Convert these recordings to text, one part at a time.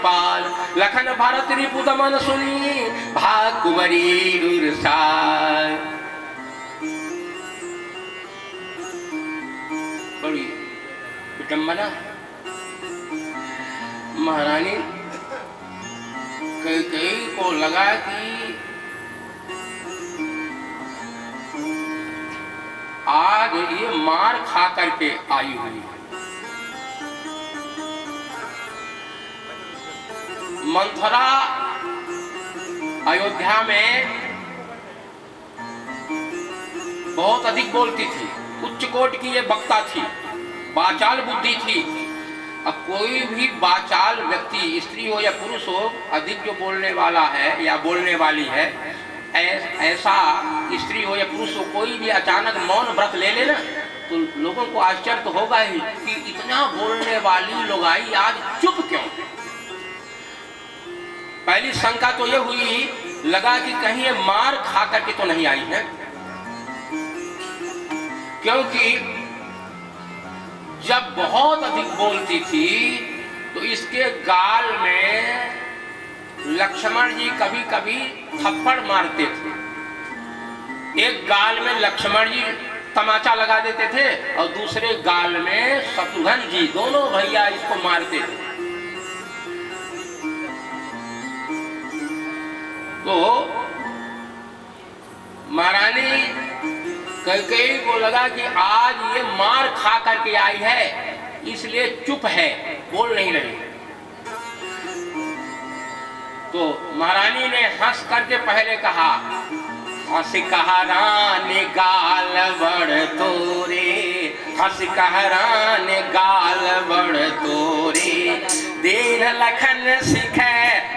पाल, लखन भरत रिपु दमन सुनी, भाग कुंवरी रुरसाल। बड़ी विडंबना है। महारानी कैकेयी को लगा कि आज ये मार खा करके आई हुई है। मंथरा अयोध्या में बहुत अधिक बोलती थी, उच्च कोटि की ये वक्ता थी, वाचाल बुद्धि थी। अब कोई भी वाचाल व्यक्ति, स्त्री हो या पुरुष हो, अधिक जो बोलने वाला है या बोलने वाली है, ऐसा स्त्री हो या पुरुष हो, कोई भी अचानक मौन व्रत ले लेना तो लोगों को आश्चर्य तो होगा ही कि इतना बोलने वाली लोगाई आज चुप क्यों। पहली शंका तो ये हुई, लगा कि कहीं ये मार खा करके तो नहीं आई है, क्योंकि जब बहुत अधिक बोलती थी तो इसके गाल में लक्ष्मण जी कभी कभी थप्पड़ मारते थे। एक गाल में लक्ष्मण जी तमाचा लगा देते थे और दूसरे गाल में शत्रुघ्न जी, दोनों भैया इसको मारते थे। तो महारानी कैकेयी को लगा कि आज ये मार खा करके आई है, इसलिए चुप है, बोल नहीं रही। तो महारानी ने हंस करके पहले कहा, हंस कहा रानी गाल बड़ तोरे, हंस कहा रानी गाल बड़ तोरे, दीन लखन सिखे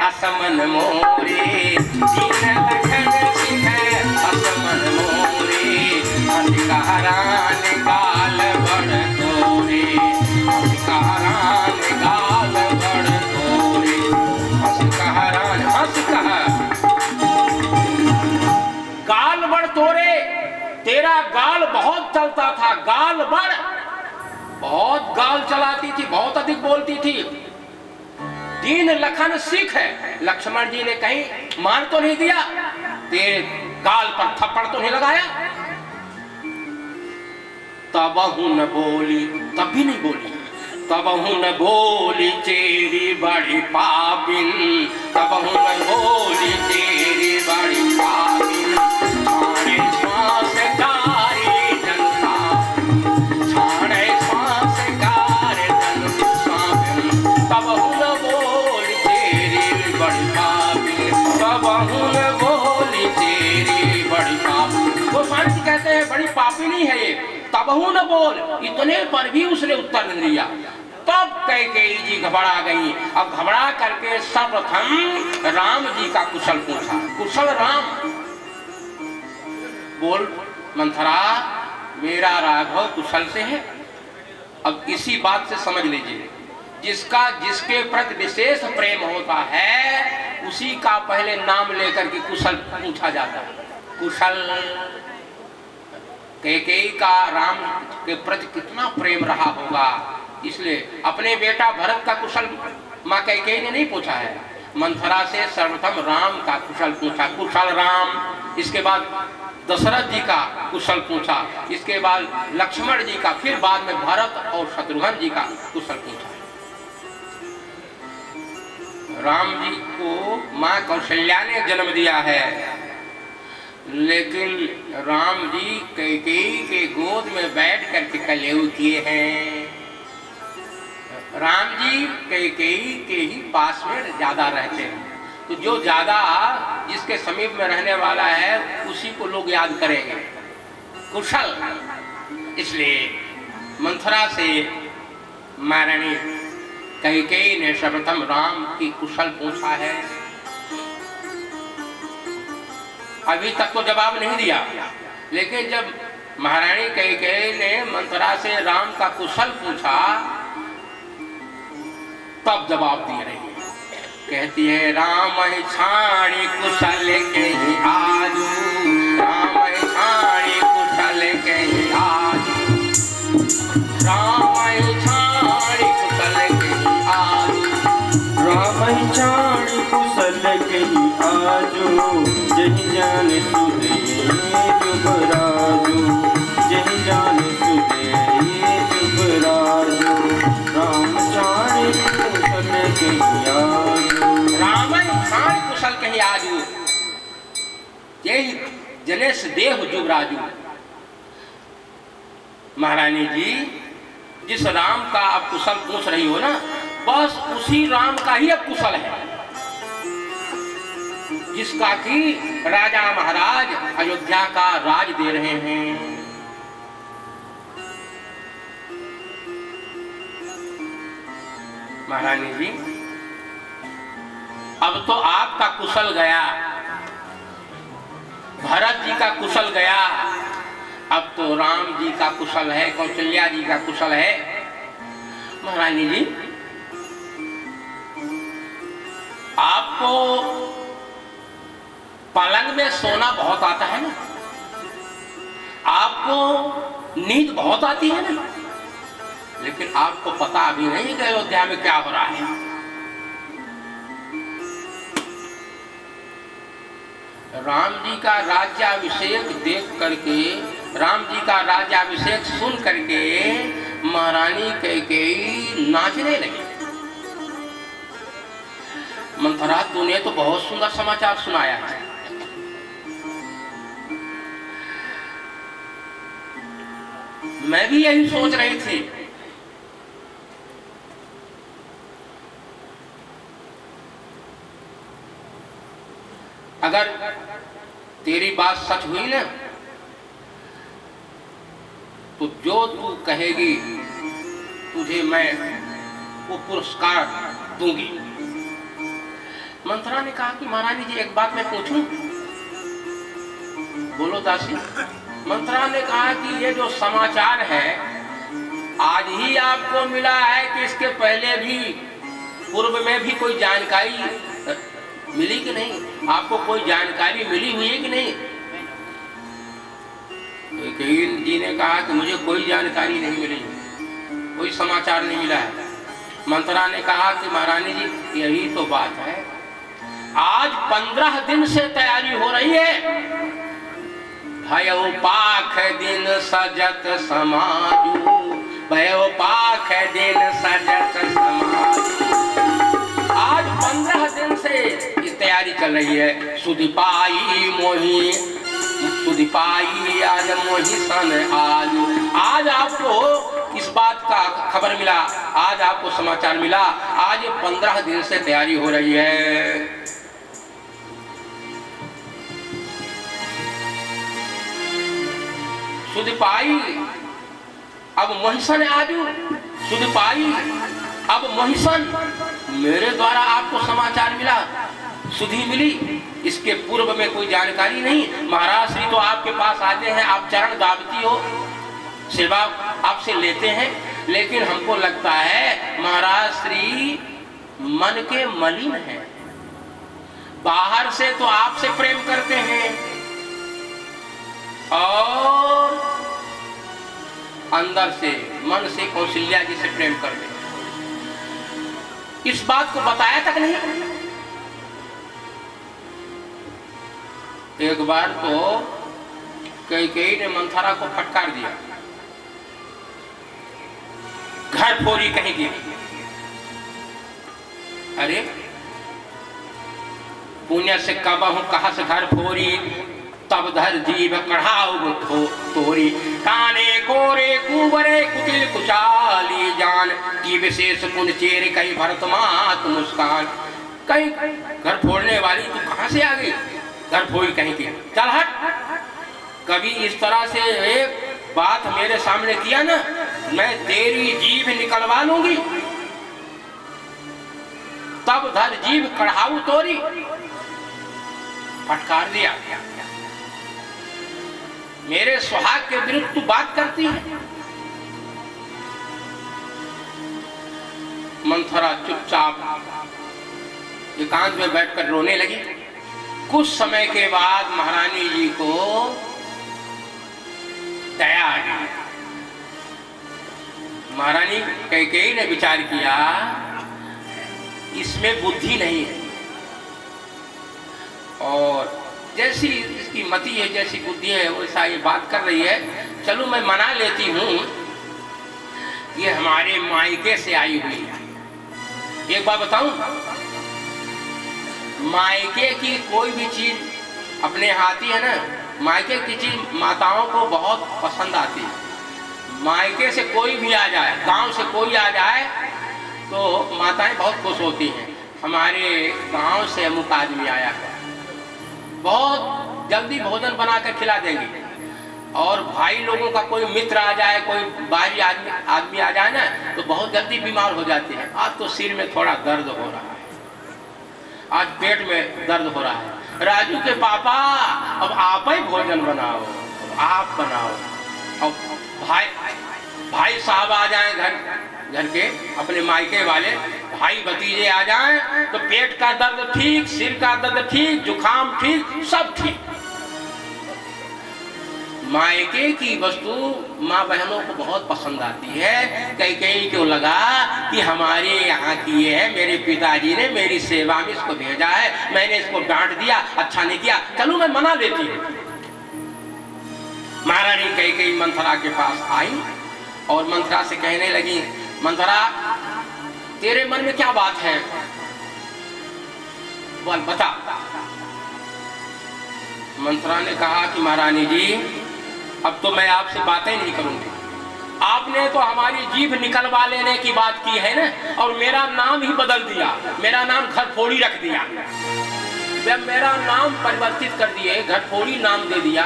असमन मोरे, दीन लखन सिखे असमन मोरे, हंस कहा रानी गाल बड़ तोरे, हंस कहा रानी गाल बड़ तोरे, हंस कहा रानी, हंस कहा गाल बड़ तोरे, तेरा गाल बहुत चलता था, गाल बड़, बहुत गाल चलाती थी, बहुत अधिक बोलती थी। दीन लखन सिख है, लक्ष्मण जी ने कहीं मार तो नहीं दिया, तेरे गाल पर थप्पड़ तो नहीं लगाया। तब न बोली, तब भी नहीं बोली, तब न बोली तेरी बड़ी पापिन, तब न बोली तेरी बड़ी पापिन, छाने श्वास कारी जनता, छाने श्वास कारी जनता, तब न बोली तेरी बड़ी पापिन, तब न बोली तेरी बड़ी पापिन। गोस्वामी जी कहते हैं बड़ी पापी नहीं है ये, तबहू न बोल, इतने पर भी उसने उत्तर नहीं दिया। तब कैकेयी जी घबरा गई। अब घबरा करके सर्वप्रथम राम जी का कुशल पूछा, कुशल राम। बोल मंथरा, मेरा राघव कुशल से है। अब इसी बात से समझ लीजिए, जिसका जिसके प्रति विशेष प्रेम होता है उसी का पहले नाम लेकर के कुशल पूछा जाता है। कुशल, कैकेयी का राम के प्रति कितना प्रेम रहा होगा, इसलिए अपने बेटा भरत का कुशल माँ कैकेयी ने नहीं पूछा है, मंथरा से सर्वप्रथम राम का कुशल पूछा, कुशल राम। इसके बाद दशरथ जी का कुशल पूछा, इसके बाद लक्ष्मण जी का, फिर बाद में भरत और शत्रुघ्न जी का कुशल पूछा। राम जी को माँ कौशल्या ने जन्म दिया है, लेकिन राम जी कैकेयी के गोद में बैठ करके कलेव किए हैं। राम जी कैकेयी के ही पास में ज्यादा रहते हैं, तो जो ज्यादा जिसके समीप में रहने वाला है उसी को लोग याद करेंगे, कुशल। इसलिए मंथरा से महारानी कैकेयी ने सर्वप्रथम राम की कुशल पूछा है। अभी तक तो जवाब नहीं दिया, लेकिन जब महारानी कैकेयी ने मंथरा से राम का कुशल पूछा तब जवाब दे रही है। कहती है राम छाणी कुशल के ही आजू, राम छाणी कुशल के ही आजू, राम छाणी कुशल के ही आजू, राम पहचान कुशल कही आजो, जही जान सुधे जुबराजो, जही जान सुधे जुबराजो, राम चाण कुशल कही आजो। रामन खान कुशल कही आजू, यही जनेश देह जुबराजू। महारानी जी, जिस राम का आप कुशल पूछ रही हो ना, बस उसी राम का ही अब कुशल है, जिसका कि राजा महाराज अयोध्या का राज दे रहे हैं। महारानी जी, अब तो आपका कुशल गया, भरत जी का कुशल गया, अब तो राम जी का कुशल है, कौशल्या जी का कुशल है। महारानी जी, आपको पलंग में सोना बहुत आता है ना, आपको नींद बहुत आती है ना, लेकिन आपको पता अभी नहीं कि अयोध्या में क्या हो रहा है। राम जी का राज्याभिषेक देख करके, राम जी का राज्याभिषेक सुन करके महारानी कैकेयी नाचने लगी। मंथरा, तूने तो बहुत सुंदर समाचार सुनाया है। मैं भी यही सोच रही थी, अगर तेरी बात सच हुई ना, तो जो तू कहेगी तुझे मैं वो पुरस्कार दूंगी। मंथरा ने कहा कि महारानी जी, एक बात मैं पूछूं? बोलो दासी। मंथरा ने कहा कि ये जो समाचार है आज ही आपको मिला है कि इसके पहले भी, पूर्व में भी कोई जानकारी मिली कि नहीं? आपको कोई जानकारी मिली हुई है कि नहीं? कैकेयी जी ने कहा कि मुझे कोई जानकारी नहीं मिली, कोई समाचार नहीं मिला है। मंथरा ने कहा कि महारानी जी, यही तो बात है, आज 15 दिन से तैयारी हो रही है। भयो पाख दिन सजत समाजू, भयो पाख दिन सजत समाजू। आज 15 दिन से ये तैयारी चल रही है। सुधिपाई मोही, सुधिपाई आज मोही सन आजू। आज आपको इस बात का खबर मिला, आज आपको समाचार मिला, आज 15 दिन से तैयारी हो रही है। सुधिपाई अब मोहिसन आजू, सुधिपाई अब मोहिसन, मेरे द्वारा आपको समाचार मिला, सुधि मिली, इसके पूर्व में कोई जानकारी नहीं। महाराज श्री तो आपके पास आते हैं, आप चरण दाबती हो, सेवा आपसे लेते हैं, लेकिन हमको लगता है महाराज श्री मन के मलिन हैं। बाहर से तो आपसे प्रेम करते हैं और अंदर से, मन से कौशल्या जी से प्रेम करते हैं। इस बात को बताया तक नहीं। एक बार तो कैकेयी ने मंथरा को फटकार दिया, घर फोरी कहेगी। अरे पुण्य से कबहू कहा से घर फोरी, तब धर जीव कढ़ाऊ तोरी। काने कोरे कुबरे कुटिल कुचाली जान, की विशेष पुण्य चेर कहीं भरतमात मुस्कान। कहीं घर फोड़ने वाली तू कहां से आ गई, घर फोड़ी कहीं की, चल हट। कभी इस तरह से एक बात मेरे सामने किया ना, मैं तेरी जीभ निकलवा लूंगी। तब धर जीभ कढ़ाऊ तोरी, फटकार दिया। मेरे सुहाग के विरुद्ध तू बात करती है। मंथरा चुपचाप एकांत में बैठकर रोने लगी। कुछ समय के बाद महारानी जी को दया आ गई। महारानी कैकेयी ने विचार किया, इसमें बुद्धि नहीं है। और जैसी इसकी मति है, जैसी बुद्धि है, वैसा ये बात कर रही है। चलो मैं मना लेती हूँ, ये हमारे मायके से आई हुई है। एक बात बताऊं, मायके की कोई भी चीज अपने हाथी है ना, मायके की चीज माताओं को बहुत पसंद आती है। मायके से कोई भी आ जाए, गांव से कोई आ जाए तो माताएं बहुत खुश होती हैं। हमारे गांव से अमुक आदमी आया है, बहुत जल्दी भोजन बना कर खिला देंगे। और भाई लोगों का कोई मित्र आ जाए, कोई बाहरी आदमी आ जाए ना, तो बहुत जल्दी बीमार हो जाते हैं। आज तो सिर में थोड़ा दर्द हो रहा है, आज पेट में दर्द हो रहा है। राजू के पापा अब आप ही भोजन बनाओ, अब आप बनाओ। अब भाई साहब आ जाएं घर के अपने मायके वाले, भाई भतीजे आ जाएं तो पेट का दर्द ठीक, सिर का दर्द ठीक, जुकाम ठीक, सब ठीक। मायके की वस्तु माँ बहनों को बहुत पसंद आती है। कई को लगा कि हमारे यहाँ की है, मेरे पिताजी ने मेरी सेवा में इसको भेजा है, मैंने इसको डांट दिया, अच्छा नहीं किया, चलो मैं मना लेती हूँ। महारानी कई मंथरा के पास आई और मंथरा से कहने लगी, मंथरा तेरे मन में क्या बात है, बोल बता। मंथरा ने कहा कि महारानी जी अब तो मैं आपसे बातें नहीं करूंगी। आपने तो हमारी जीभ निकलवा लेने की बात की है ना, और मेरा नाम ही बदल दिया, मेरा नाम घरफोड़ी रख दिया। जब मेरा नाम परिवर्तित कर दिए, घरफोड़ी नाम दे दिया,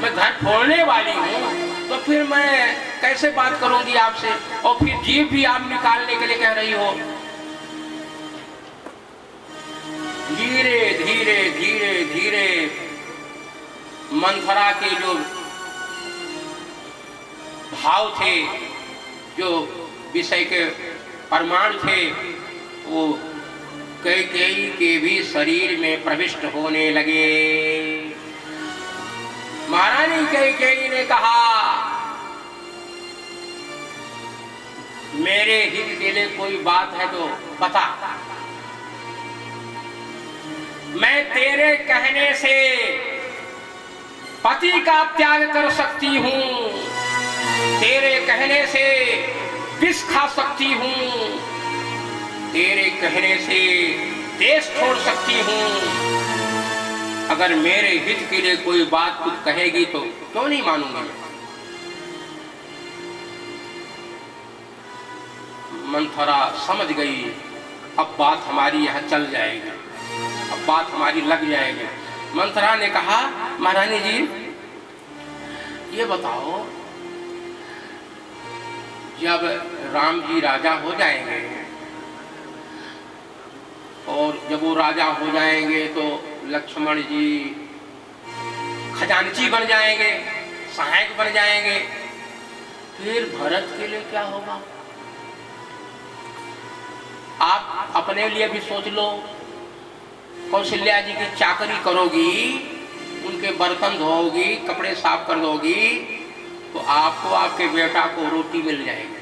मैं घर फोड़ने वाली हूँ, तो फिर मैं कैसे बात करूंगी आपसे। और फिर जीभ भी आप निकालने के लिए कह रही हो। धीरे धीरे धीरे धीरे मंथरा के जो भाव थे, जो विषय के प्रमाण थे, वो कई के भी शरीर में प्रविष्ट होने लगे। महारानी कई ने कहा, मेरे हित के लिए कोई बात है तो बता। मैं तेरे कहने से पति का त्याग कर सकती हूँ, तेरे कहने से विष खा सकती हूँ, तेरे कहने से देश छोड़ सकती हूँ। अगर मेरे हित के लिए कोई बात कुछ कहेगी तो क्यों नहीं मानूंगी। मंथरा समझ गई, अब बात हमारी यहाँ चल जाएगी, अब बात हमारी लग जाएगी। मंथरा ने कहा, महारानी जी ये बताओ, जब राम जी राजा हो जाएंगे और जब वो राजा हो जाएंगे तो लक्ष्मण जी खजांची बन जाएंगे, सहायक बन जाएंगे, फिर भरत के लिए क्या होगा। आप अपने लिए भी सोच लो, कौशल्या जी की चाकरी करोगी, उनके बर्तन धोओगी, कपड़े साफ कर दोगी, तो आपको आपके बेटा को रोटी मिल जाएगी।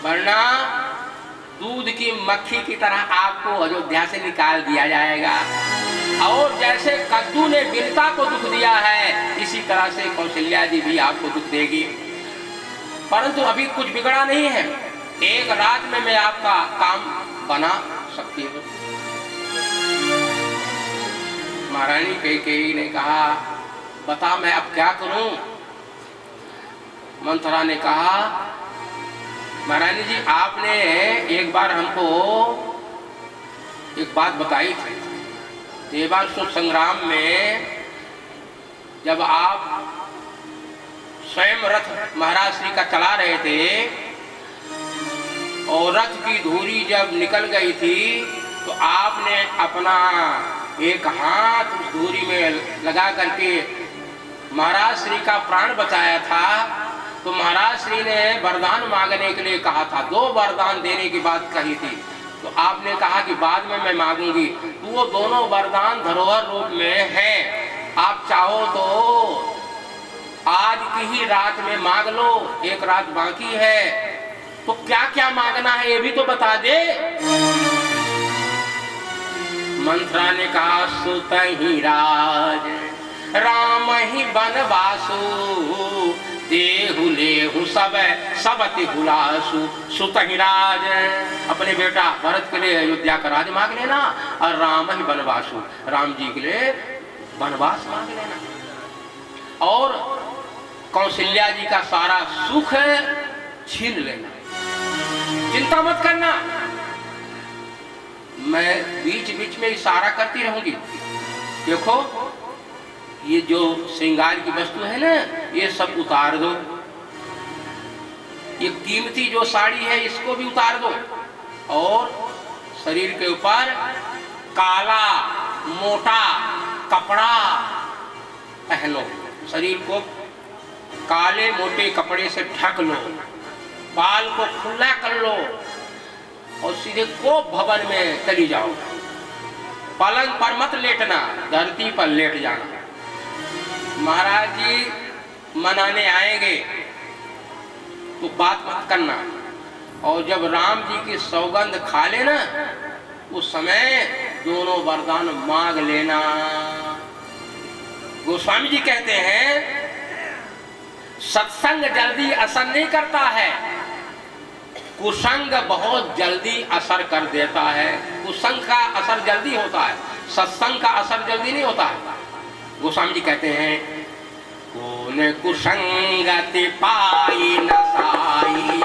वरना दूध की मक्खी की तरह आपको अयोध्या से निकाल दिया जाएगा। और जैसे कद्दू ने बिरता को दुख दिया है, इसी तरह से कौशल्या जी भी आपको दुख देगी। परंतु अभी कुछ बिगड़ा नहीं है, एक रात में मैं आपका काम बना सकती हूँ। महारानी कई ने कहा, बता मैं अब क्या करूं। मंथरा ने कहा, महारानी जी आपने एक बार हमको एक बात बताई थी, देवासुर संग्राम में जब आप स्वयं रथ महाराज श्री का चला रहे थे और रथ की धुरी जब निकल गई थी तो आपने अपना एक हाथ उस धुरी में लगा करके महाराज श्री का प्राण बचाया था। तो महाराज श्री ने वरदान मांगने के लिए कहा था, 2 वरदान देने की बात कही थी। तो आपने कहा कि बाद में मैं मांगूंगी। तो वो दोनों वरदान धरोहर रूप में हैं, आप चाहो तो आज की ही रात में मांग लो, एक रात बाकी है। तो क्या क्या मांगना है ये भी तो बता दे। मंथरा ने कहा सुत ही राज राम ही बनवासु देहु लेहु सब अति हुलासु। सुत ही राज अपने बेटा भरत के लिए अयोध्या का राज मांग लेना और राम ही बनवासु राम जी के लिए वनवास मांग लेना और कौशल्या जी का सारा सुख छीन लेना। चिंता मत करना, मैं बीच बीच में इशारा करती रहूंगी। देखो ये जो श्रृंगार की वस्तु है ना, ये सब उतार दो। ये कीमती जो साड़ी है इसको भी उतार दो और शरीर के ऊपर काला मोटा कपड़ा पहनो। शरीर को काले मोटे कपड़े से ढक लो, बाल को खुला कर लो और सीधे कोप भवन में चली जाओ। पलंग पर मत लेटना, धरती पर लेट जाना। महाराज जी मनाने आएंगे तो बात मत करना और जब राम जी की सौगंध खा लेना उस समय दोनों वरदान मांग लेना। गोस्वामी जी कहते हैं सत्संग जल्दी असर नहीं करता है, कुसंग बहुत जल्दी असर कर देता है। कुसंग का असर जल्दी होता है, सत्संग का असर जल्दी नहीं होता है। गोस्वामी जी कहते हैं कौन कुसंगति पाई न साई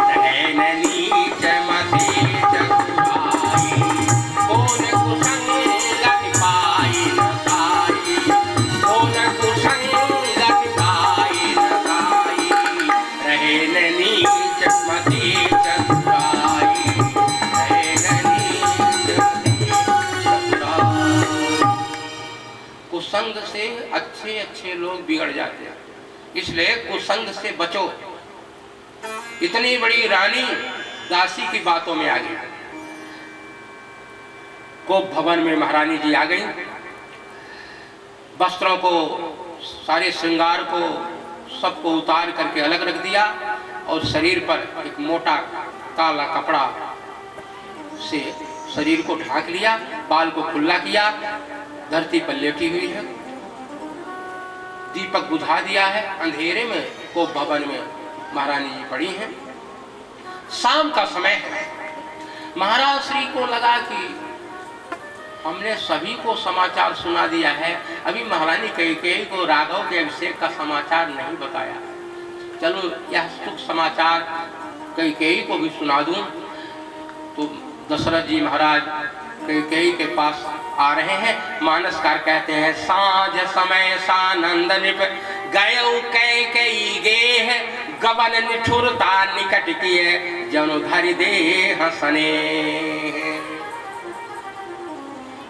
रहन नीच मति चतुराई। कौन कुसंगति पाई न साई, कौन कुसंगति पाई न साई रहन नीच मति चतुराई, रहन नीच मति चतुराई। कुसंग से अच्छे अच्छे लोग बिगड़ जाते हैं, इसलिए कुसंग से बचो। इतनी बड़ी रानी दासी की बातों में आ गई। कोप भवन में महारानी जी आ गई, वस्त्रों को सारे श्रृंगार को सबको उतार करके अलग रख दिया और शरीर पर एक मोटा काला कपड़ा से शरीर को ढांक लिया, बाल को खुला किया, धरती पर लेटी हुई है। दीपक बुझा दिया है, अंधेरे में कोप भवन में महारानी जी पड़ी हैं। शाम का समय है। महाराज श्री को लगा कि हमने सभी को समाचार सुना दिया है, अभी महारानी कैकेयी को राघव के अभिषेक का समाचार नहीं बताया। चलो यह सुख समाचार कैकेयी को भी सुना दूं। तो दशरथ जी महाराज कैकेयी के पास आ रहे हैं। मानसकार कहते हैं सांझ समय सानंद निप गयो कैकेयी गेह गबन निठुरता निकट किए जनु धरि देह सने।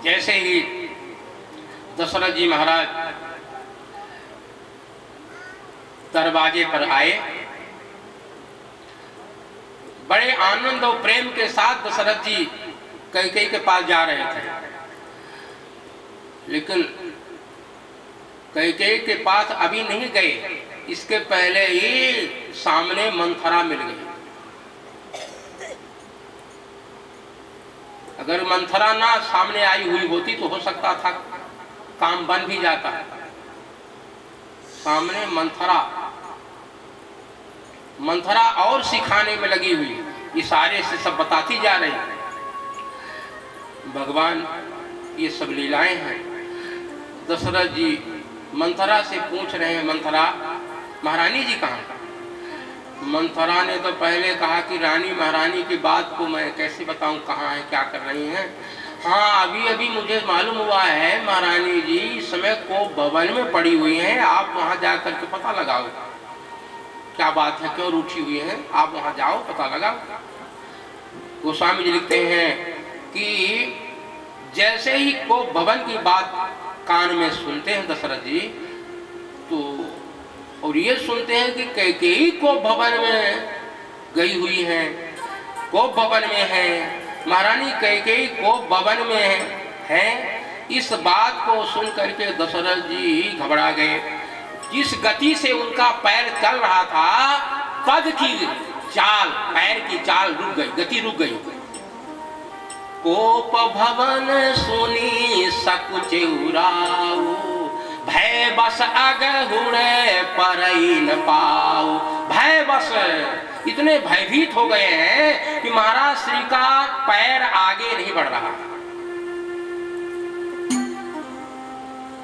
जैसे ही दशरथ जी महाराज दरवाजे पर आए, बड़े आनंद और प्रेम के साथ दशरथ जी कैकेयी के पास जा रहे थे, लेकिन कैकेयी के पास अभी नहीं गए, इसके पहले ही सामने मंथरा मिल गई। अगर मंथरा ना सामने आई हुई होती तो हो सकता था काम बन भी जाता। सामने मंथरा और सिखाने में लगी हुई, इशारे से सब बताती जा रही है। भगवान ये सब लीलाएं हैं। दशरथ जी मंथरा से पूछ रहे हैं, मंथरा महारानी जी कहाँ? मंथरा ने तो पहले कहा कि रानी महारानी की बात को मैं कैसे बताऊं, कहाँ है, क्या कर रही हैं। हाँ अभी अभी मुझे मालूम हुआ है महारानी जी इस समय कोप भवन में पड़ी हुई हैं, आप वहाँ जा करके पता लगाओ क्या बात है, क्यों रूठी हुई है, आप वहाँ जाओ पता लगाओ। गोस्वामी जी लिखते हैं कि जैसे ही कोप भवन की बात कान में सुनते हैं दशरथ जी, तो और ये सुनते हैं कि कैकेयी कोप भवन में गई हुई है, कोप भवन में है, महारानी कैकेयी कोप भवन में है। इस बात को सुन करके दशरथ जी घबरा गए। जिस गति से उनका पैर चल रहा था, पग की चाल, पैर की चाल रुक गई, गति रुक गई। कोप भवन सुनी सकुचि उराऊ, भय बस अगहुणे परई न पाऊ। भय बस इतने भयभीत हो गए हैं कि महाराज श्री का पैर आगे नहीं बढ़ रहा।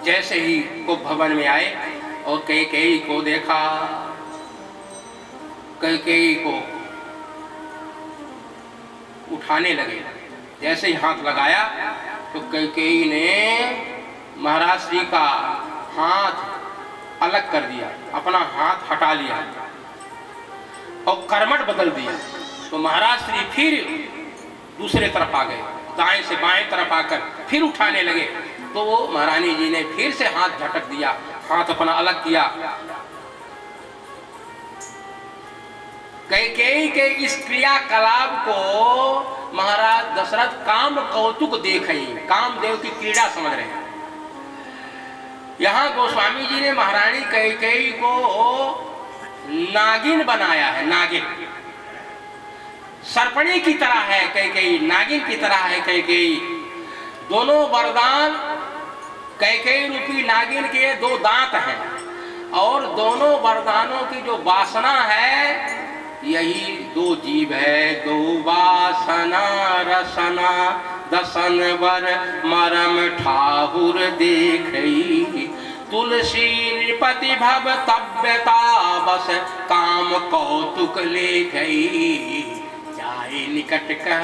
जैसे ही कोप भवन में आए और कैकेयी को देखा, कैकेयी को उठाने लगे। जैसे ही हाथ लगाया तो कैकेयी ने महाराज श्री का हाथ अलग कर दिया, अपना हाथ हटा लिया और कर्मठ बदल दिया। तो महाराज श्री फिर दूसरे तरफ आ गए, दाएं से बाएं तरफ आकर फिर उठाने लगे। तो वो महारानी जी ने फिर से हाथ झटक दिया, हाथ अपना अलग किया। कैकेयी के इस क्रियाकलाप को महाराज दशरथ काम कौतुक देख ही, कामदेव की क्रीड़ा समझ रहे हैं। यहाँ गोस्वामी जी ने महारानी कैकेयी को नागिन बनाया है। नागिन सर्पणी की तरह है कैकेयी, नागिन की तरह है कैकेयी। दोनों वरदान कैकेयी रूपी नागिन के दो दांत हैं और दोनों वरदानों की जो वासना है यही दो जीव है। दो वासना रसना दसन वर मरम ठाकुर देखई, तुलसी नृपति भव तव्यता बस काम कौतुक ले गई। जाए निकट कह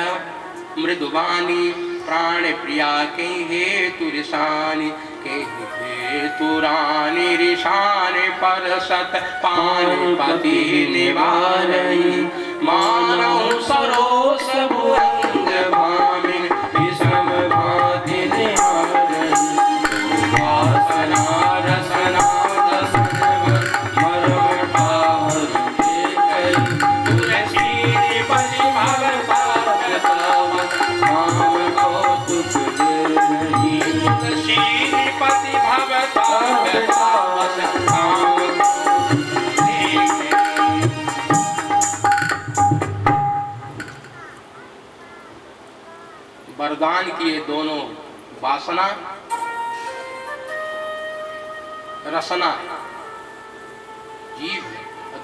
मृदुबानी, प्राण प्रिया के हेतु रिसानी, के हेतु रानी रिशान पर सत पान पति निवारई। मानव सरोस भुअंग भामिन विषम भाति निहारई। वासना रसना दसन मरम ठाकुर देखई, तुलसी नृपति भव तव्यता काम कौतुक ले गई। तुलसी नृपति भव तव्यता काम ले गई। वरदान किए दोनों वासना रसना जीव,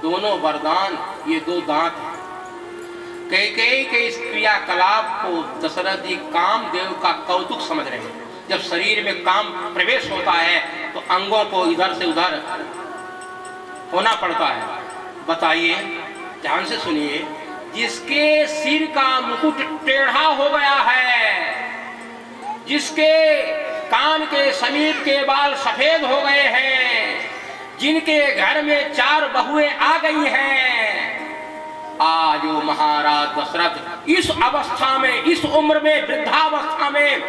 दोनों वरदान ये दो दांत हैं। कैकेयी के इस क्रियाकलाप को दशरथ जी कामदेव का कौतुक समझ रहे हैं। जब शरीर में काम प्रवेश होता है तो अंगों को इधर से उधर होना पड़ता है। बताइए, ध्यान से सुनिए, जिसके सिर का मुकुट टेढ़ा हो गया है, जिसके कान के समीप के बाल सफेद हो गए हैं, जिनके घर में 4 बहुएं आ गई हैं, आज वो महाराज दशरथ इस अवस्था में, इस उम्र में, वृद्धावस्था में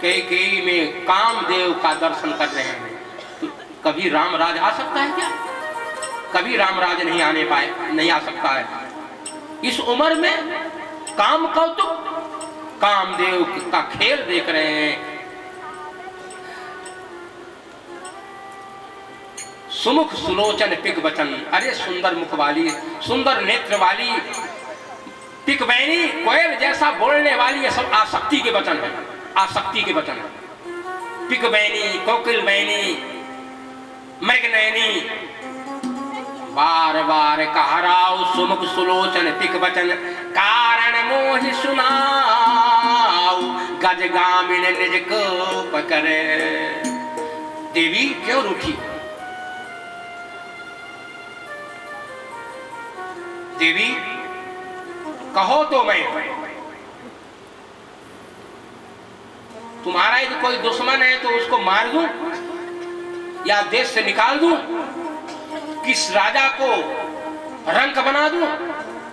कैकेयी में कामदेव का दर्शन कर रहे हैं। तो कभी रामराज आ सकता है क्या? कभी रामराज नहीं आ सकता है। इस उम्र में काम कौतुक, कामदेव का खेल देख रहे हैं। सुमुख सुलोचन पिक वचन, अरे सुंदर मुख वाली, सुंदर नेत्र वाली, पिक बैनी, कोयल जैसा बोलने वाली, ये सब आसक्ति के वचन है, आसक्ति के वचन है। पिक बैनी, कोकिल बैनी, मृग नयनी, बार बार कहराओ सुमुख सुलोचन पिक वचन, कारण मोहि सुनाओ गजगामिन निज को पकड़े। देवी क्यों रूठी? देवी कहो तो मैं, तुम्हारा यदि कोई दुश्मन है तो उसको मार दूं या देश से निकाल दूं? किस राजा को रंक बना दूं,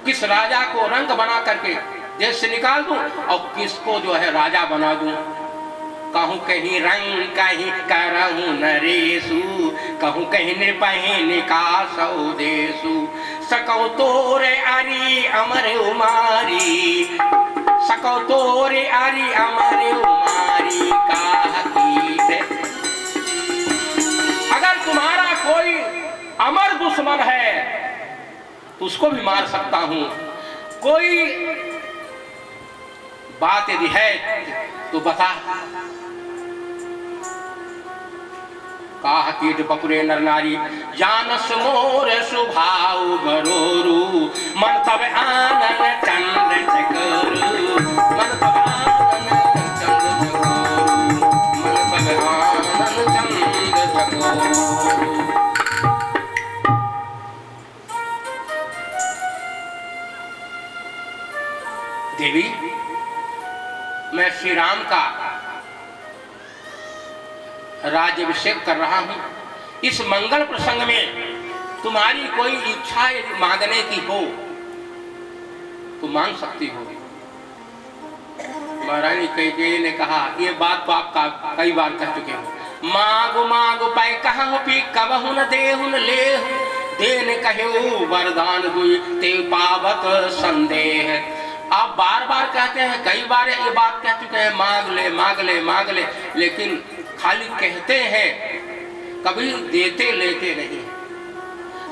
किस राजा को रंक बना करके देश से निकाल दूं और किसको जो है राजा बना दूं? कहूं कहीं रंग कहीं करहूं नरेशु, कहूं कहीं नृपहि निकासौ देशु। सकौ तोरे अरि अमर उमारी, सकौ तोरे अरि अमर उमारी काहकी। अगर तुम्हारा कोई अमर दुश्मन है तो उसको भी मार सकता हूं। कोई बात यदि है तो बता। काह कीट बपुरे नर नारी जानस मोर सुभाव गरोरु मन तब आनन चंद्र चकोरु मन तब आनन चंद्र चकोरु मन तब आनन चंद्र चकोरु। देवी, मैं श्री राम का राज्याभिषेक कर रहा हूं। इस मंगल प्रसंग में तुम्हारी कोई इच्छा यदि मांगने की हो तो मांग सकती हो। महारानी कैकेयी ने कहा, ये बात तो आप कई बार कह चुके हो। मांगो मांगो पाए कहाँ पी कबहु न देहु न लेहु देन कहो वरदान दुई ते पावत संदेह। आप बार बार कहते हैं, कई बार ये बात कह चुके हैं, मांग ले मांग ले मांग ले, लेकिन खाली कहते हैं, कभी देते लेते नहीं।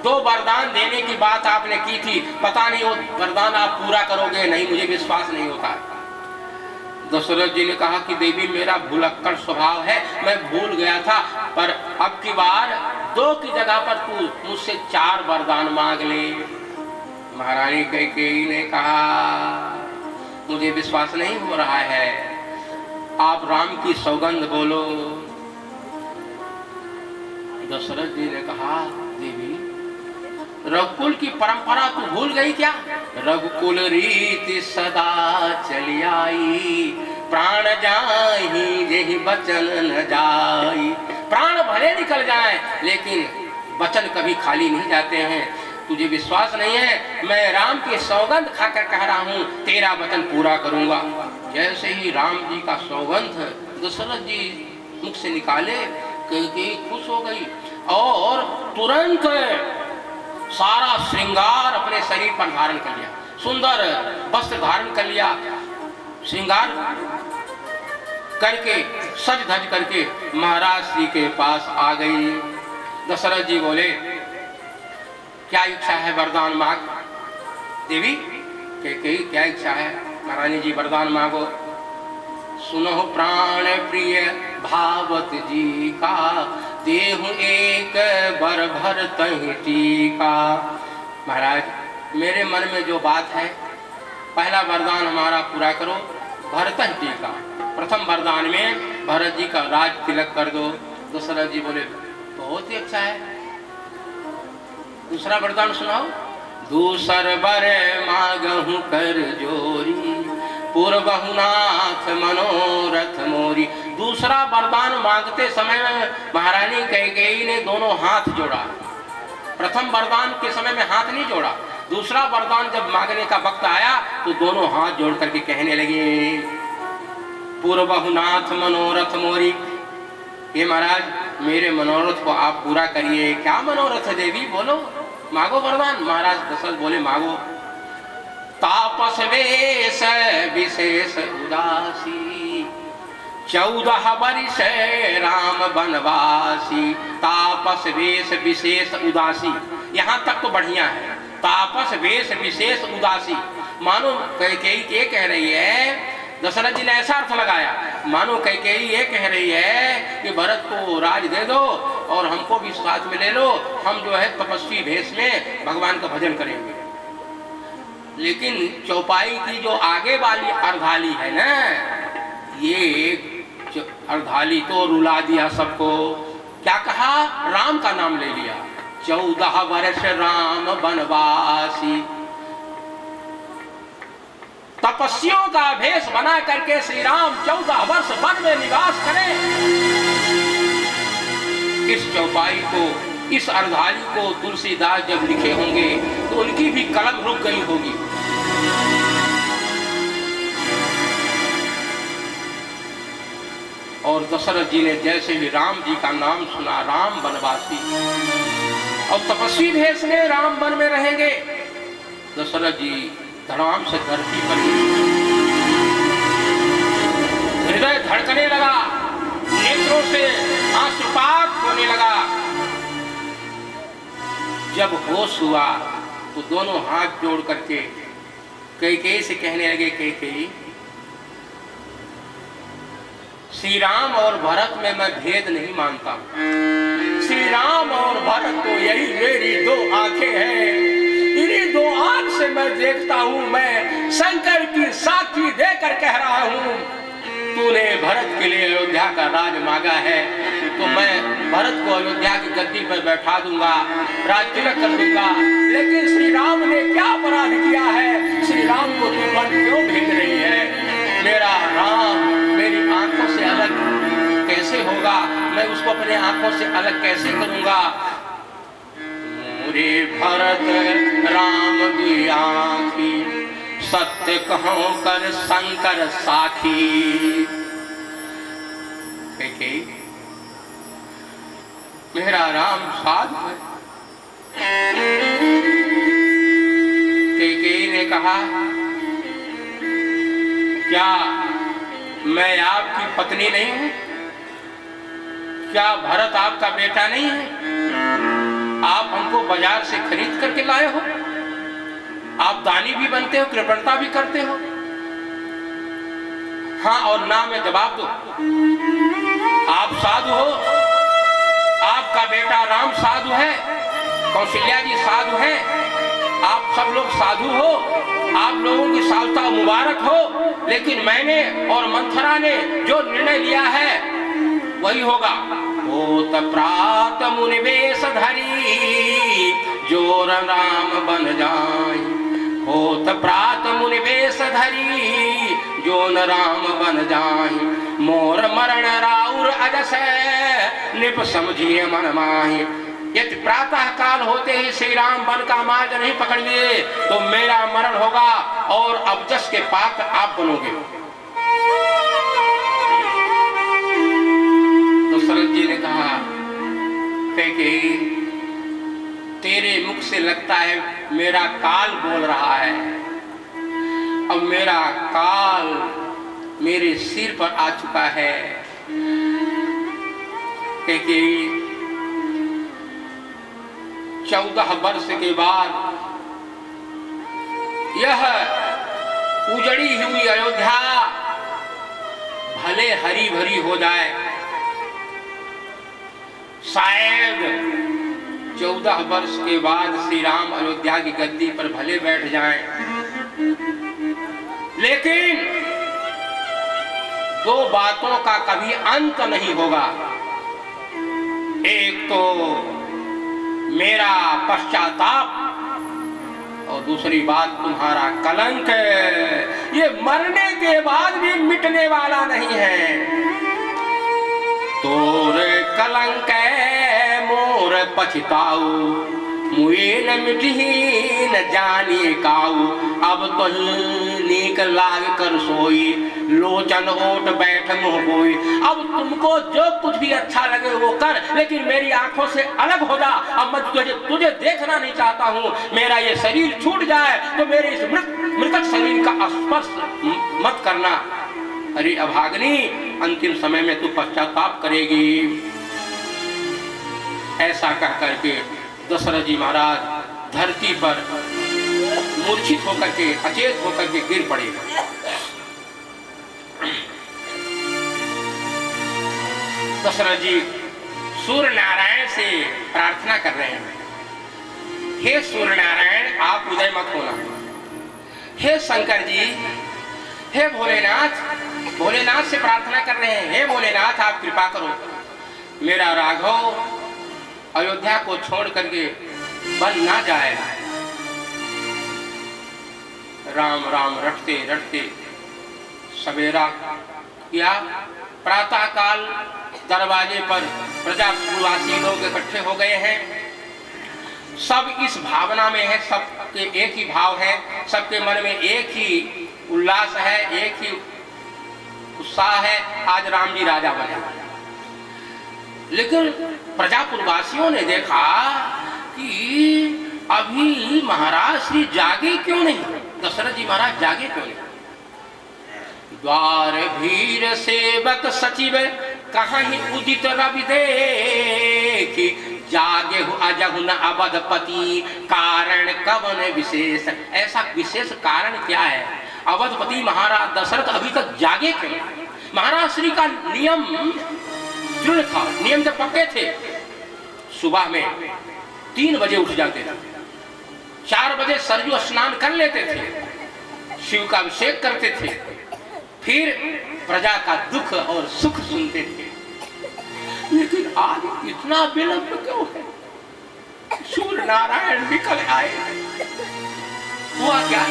2 वरदान देने की बात आपने की थी, पता नहीं वो वरदान आप पूरा करोगे नहीं, मुझे विश्वास नहीं होता। दशरथ जी ने कहा कि देवी मेरा भुलक्कड़ स्वभाव है, मैं भूल गया था, पर अब की बार 2 की जगह पर तू मुझसे 4 वरदान मांग ले। महारानी कैकेयी ने कहा, मुझे विश्वास नहीं हो रहा है, आप राम की सौगंध बोलो। दशरथ जी ने कहा, देवी रघुकुल की परंपरा तू भूल गई क्या? रघुकुल रीति सदा चली आई, प्राण जाहि यही वचन न जाई। प्राण भले निकल जाए लेकिन वचन कभी खाली नहीं जाते हैं। तुझे विश्वास नहीं है, मैं राम की सौगंध खाकर कह रहा हूँ, तेरा वचन पूरा करूंगा। जैसे ही राम जी का सौगंध दशरथ जी मुख से निकाले, कैकेयी खुश हो गई और तुरंत सारा श्रृंगार अपने शरीर पर धारण कर लिया, सुंदर वस्त्र धारण कर लिया, श्रृंगार करके सज धज करके महाराज श्री के पास आ गई। दशरथ जी बोले, क्या इच्छा है वरदान मांग। देवी कैकेयी क्या इच्छा है? महारानी जी वरदान मांगो। सुनो प्राण प्रिय भावत जी का, देहु एक बर भर तहि टीका। महाराज मेरे मन में जो बात है, पहला वरदान हमारा पूरा करो, भरत टीका। प्रथम वरदान में भरत जी का राज तिलक कर दो। दशरथ जी बोले, बहुत ही अच्छा है। दूसरा वरदान सुनाओ। दूसर बर मांगहु कर जोरी, पूर्वहु नाथ मनोरथ मोरी। दूसरा वरदान मांगते समय में महारानी कैकेयी ने दोनों हाथ जोड़ा। प्रथम वरदान के समय में हाथ नहीं जोड़ा। दूसरा वरदान जब मांगने का वक्त आया तो दोनों हाथ जोड़ करके कहने लगे, पूर्वहु नाथ मनोरथ मोरी। ये महाराज मेरे मनोरथ को आप पूरा करिए। क्या मनोरथ है देवी? बोलो, मांगो वरदान। महाराज दशरथ बोले, मांगो। तापस वेश विशेष उदासी, 14 वर्ष राम बनवासी। तापस वेश विशेष उदासी, यहाँ तक तो बढ़िया है। तापस वेश विशेष उदासी, मानो कैकेयी ये कह रही है, दशरथ जी ने ऐसा अर्थ लगाया, मानो कैकेयी ये कह रही है कि भरत को राज दे दो और हमको भी साथ में ले लो, हम जो है तपस्वी भेष में भगवान का भजन करेंगे। लेकिन चौपाई की जो आगे वाली अर्धाली है ना, ये अर्धाली तो रुला दिया सबको। क्या कहा? राम का नाम ले लिया। 14 वर्ष राम बनवासी। तपस्वियों का भेष बना करके श्री राम 14 वर्ष वन में निवास करें। इस चौपाई को, इस अर्धाली को तुलसीदास जब लिखे होंगे तो उनकी भी कलम रुक गई होगी। और दशरथ जी ने जैसे ही राम जी का नाम सुना, राम बनवासी, और तपस्वी भेष में राम वन में रहेंगे, दशरथ जी धड़ाम से धरती पर हृदय धड़कने लगा, नेत्रों से आंसुपात होने लगा। जब होश हुआ तो दोनों हाथ जोड़ करके कैकेयी से कहने लगे, कैकेयी श्री राम और भरत में मैं भेद नहीं मानता। श्री राम और भरत तो यही मेरी दो आंखें हैं। इन्हीं दो आंख से मैं देखता हूं। मैं शंकर की साक्षी देकर कह रहा हूं, तूने भरत के लिए अयोध्या का राज मांगा है तो मैं भरत को अयोध्या की गद्दी पर बैठा दूंगा, राज तिलक कर दूंगा। लेकिन श्री राम ने क्या अपराध किया है? श्री राम को तू वन क्यों भेज रही है? मेरा राम मेरी आंखों से अलग कैसे होगा? मैं उसको अपने आंखों से अलग कैसे करूंगा? मोरे भरत राम दुई आँखी, सत्य कहो कर शंकर साखी। मेरा राम साधु है। कैकेयी ने कहा, क्या मैं आपकी पत्नी नहीं हूं? क्या भरत आपका बेटा नहीं है? आप हमको बाजार से खरीद करके लाए हो? आप दानी भी बनते हो, कृपणता भी करते हो? हाँ और ना में जवाब दो। आप साधु हो? आपका बेटा राम साधु है, कौशल्या जी साधु है, आप सब लोग साधु हो, आप लोगों की साधुता मुबारक हो। लेकिन मैंने और मंथरा ने जो निर्णय लिया है वही होगा। होत प्रात मुनि वेश धरी, जोर राम बन जाए। होत प्रात मुनि वेश धरी, जोन राम बन जाए। मोर मरण राउर अजस, निप समझिए मन माही। यदि प्रातः काल होते ही श्री राम वन का मार्ग नहीं पकड़ लिए तो मेरा मरण होगा और अबजस के पात्र आप बनोगे। दशरथ जी ने कहा, कैकेयी तेरे मुख से लगता है मेरा काल बोल रहा है। अब मेरा काल मेरे सिर पर आ चुका है। कैकेयी 14 वर्ष के बाद यह उजड़ी हुई अयोध्या भले हरी भरी हो जाए। शायद 14 वर्ष के बाद श्री राम अयोध्या की गद्दी पर भले बैठ जाएं, लेकिन दो बातों का कभी अंत नहीं होगा। एक तो मेरा पश्चाताप और दूसरी बात तुम्हारा कलंक। ये मरने के बाद भी मिटने वाला नहीं है। तोर कलंक मोर पछताऊ, मुए न मिटी न जानी काऊ। अब तो नीक लाग कर सोई, लोचन ओट बैठ मुँह बोई। अब तुमको जो कुछ भी अच्छा लगे वो कर, लेकिन मेरी आंखों से अलग हो जा। अब मैं तुझे देखना नहीं चाहता हूँ। मेरा ये शरीर छूट जाए तो मेरे इस मृतक शरीर का स्पर्श मत करना। अरे अभागनी, अंतिम समय में तू पश्चाताप करेगी। ऐसा कह करके दशरथ जी महाराज धरती पर मूर्छित होकर के, अचेत होकर के गिर पड़े। दशरथ जी सूर्य नारायण से प्रार्थना कर रहे हैं, हे सूर्य नारायण आप उदय मत होना। हे शंकर जी, हे भोलेनाथ, भोलेनाथ से प्रार्थना कर रहे हैं, हे भोलेनाथ आप कृपा करो, मेरा राघव अयोध्या को छोड़ करके बन ना जाए। राम राम रटते रटते सवेरा किया। प्रातः काल दरवाजे पर प्रजापुरवासी लोग इकट्ठे हो गए हैं। सब इस भावना में है, सबके एक ही भाव है, सबके मन में एक ही उल्लास है, एक ही उत्साह है, आज राम जी राजा बने। लेकिन प्रजापुरवासियों ने देखा कि अभी महाराज श्री जागे क्यों नहीं, दशरथ जी महाराज जागे क्यों नहीं। द्वार भीर सेवक सचिव कहाँ ही उदित रवि देखी, जागे हो अजहु न अवधपति, कारण कवन विशेष। ऐसा विशेष कारण क्या है? अवधपति महाराज दशरथ अभी तक जागे क्यों? महाराज श्री का नियम दृढ़ था, नियम जब पक्के थे। सुबह में 3 बजे उठ जाते थे, 4 बजे सरयू स्नान कर लेते थे, शिव का अभिषेक करते थे, फिर प्रजा का दुख और सुख सुनते थे। लेकिन आज इतना विलंब क्यों है? सूर्य नारायण निकल आए, हुआ क्या?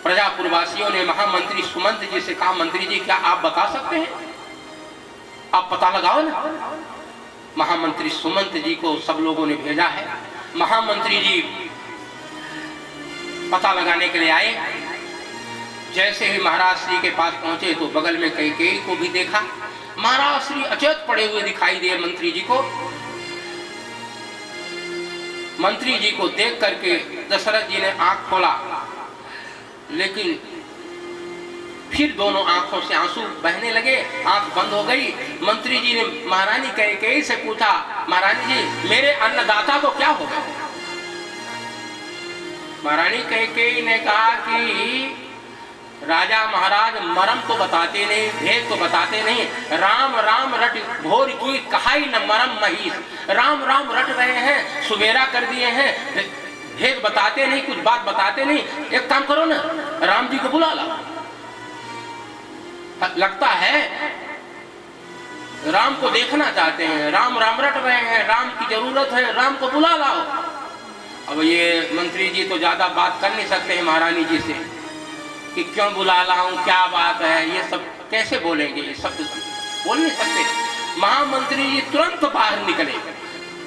प्रजापुरवासियों ने महामंत्री सुमंत जी से कहा, मंत्री जी क्या आप बता सकते हैं? आप पता लगाओ ना। महामंत्री सुमंत जी को सब लोगों ने भेजा है। महामंत्री जी पता लगाने के लिए आए। जैसे ही महाराज श्री के पास पहुंचे तो बगल में कैकेयी को भी देखा। महाराज श्री अचेत पड़े हुए दिखाई दिए मंत्री जी को। मंत्री जी को देख करके दशरथ जी ने आंख खोला, लेकिन फिर दोनों आंखों से आंसू बहने लगे, आंख बंद हो गई। मंत्री जी ने महारानी कैकेयी से पूछा, महारानी जी मेरे अन्नदाता को क्या होगा? महारानी कैकेयी ने कहा कि राजा महाराज मरम तो बताते नहीं, भेद तो बताते नहीं। राम राम रट भोर की कहाई न मरम महिष। राम राम रट रहे हैं, सुबेरा कर दिए हैं, भेद बताते नहीं, कुछ बात बताते नहीं। एक काम करो ना, राम जी को बुला ला। लगता है राम को देखना चाहते हैं, राम राम रट रहे हैं, राम की जरूरत है, राम को बुला लाओ। अब ये मंत्री जी तो ज्यादा बात कर नहीं सकते हैं महारानी जी से कि क्यों बुला लाऊं, क्या बात है, ये सब कैसे बोलेंगे, ये सब बोल नहीं सकते। महामंत्री जी तुरंत बाहर निकले।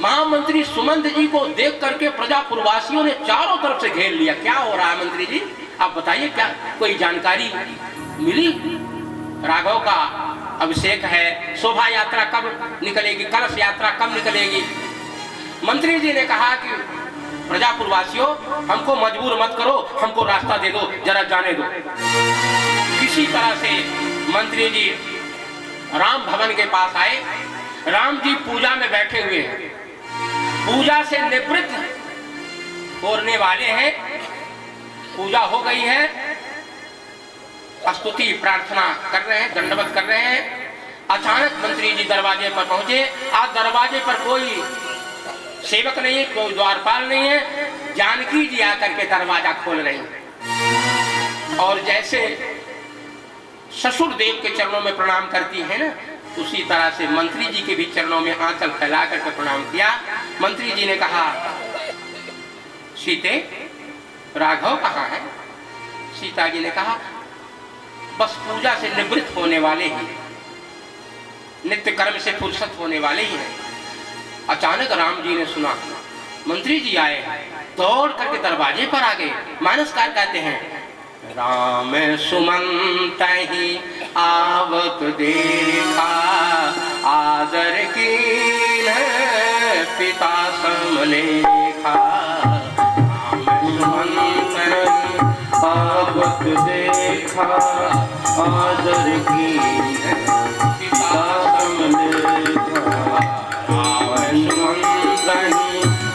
महामंत्री सुमंत जी को देख करके प्रजापुरवासियों ने चारों तरफ से घेर लिया। क्या हो रहा है मंत्री जी, आप बताइए, क्या कोई जानकारी मिली? राघव का अभिषेक है, शोभा यात्रा कब निकलेगी, कलश यात्रा कब निकलेगी? मंत्री जी ने कहा कि प्रजापुरवासियों हमको मजबूर मत करो, हमको रास्ता दे दो, जरा जाने दो। किसी तरह से मंत्री जी राम भवन के पास आए। राम जी पूजा में बैठे हुए हैं, पूजा से निवृत्त होने वाले हैं। पूजा हो गई है, स्तुति प्रार्थना कर रहे हैं, दंडवत कर रहे हैं। अचानक मंत्री जी दरवाजे पर पहुंचे। आज दरवाजे पर कोई सेवक नहीं है, कोई द्वारपाल नहीं है। जानकी जी आकर के दरवाजा खोल रही हैं और जैसे ससुर देव के चरणों में प्रणाम करती है ना, उसी तरह से मंत्री जी के भी चरणों में आंचल फैला करके प्रणाम किया। मंत्री जी ने कहा, सीते राघव कहाँ है? सीता जी ने कहा, बस पूजा से निवृत्त होने वाले ही, नित्य कर्म से फुर्सत होने वाले ही हैं। अचानक राम जी ने सुना मंत्री जी आए, दौड़ करके दरवाजे पर आ गए। मानसकार कहते हैं, राम सुमंत ही आवत देखा, आदर कीन पिता समलेखा। राम सुमंत आवत देखा, आदर कीन पिता समलेखा।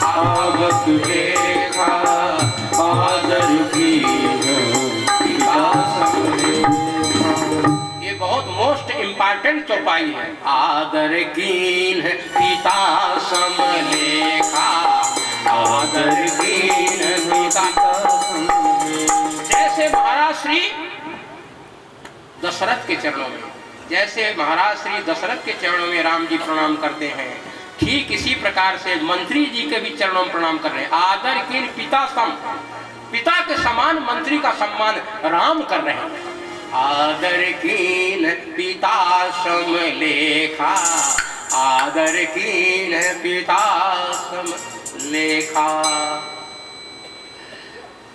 आवत देखा, आदर कीन पिता समलेखा। ये बहुत मोस्ट इम्पॉर्टेंट चौपाई है। आदर कीन पिता समलेखा, आदर कीन पिता समलेखा। जैसे महाराज श्री दशरथ के चरणों में, जैसे महाराज श्री दशरथ के चरणों में राम जी प्रणाम करते हैं, ठीक इसी प्रकार से मंत्री जी के भी चरणों में प्रणाम कर रहे हैं। आदर कीन पिता सम, पिता के समान मंत्री का सम्मान राम कर रहे हैं। आदर कीन पिता सम लेखा, आदर कीन पिता सम लेखा।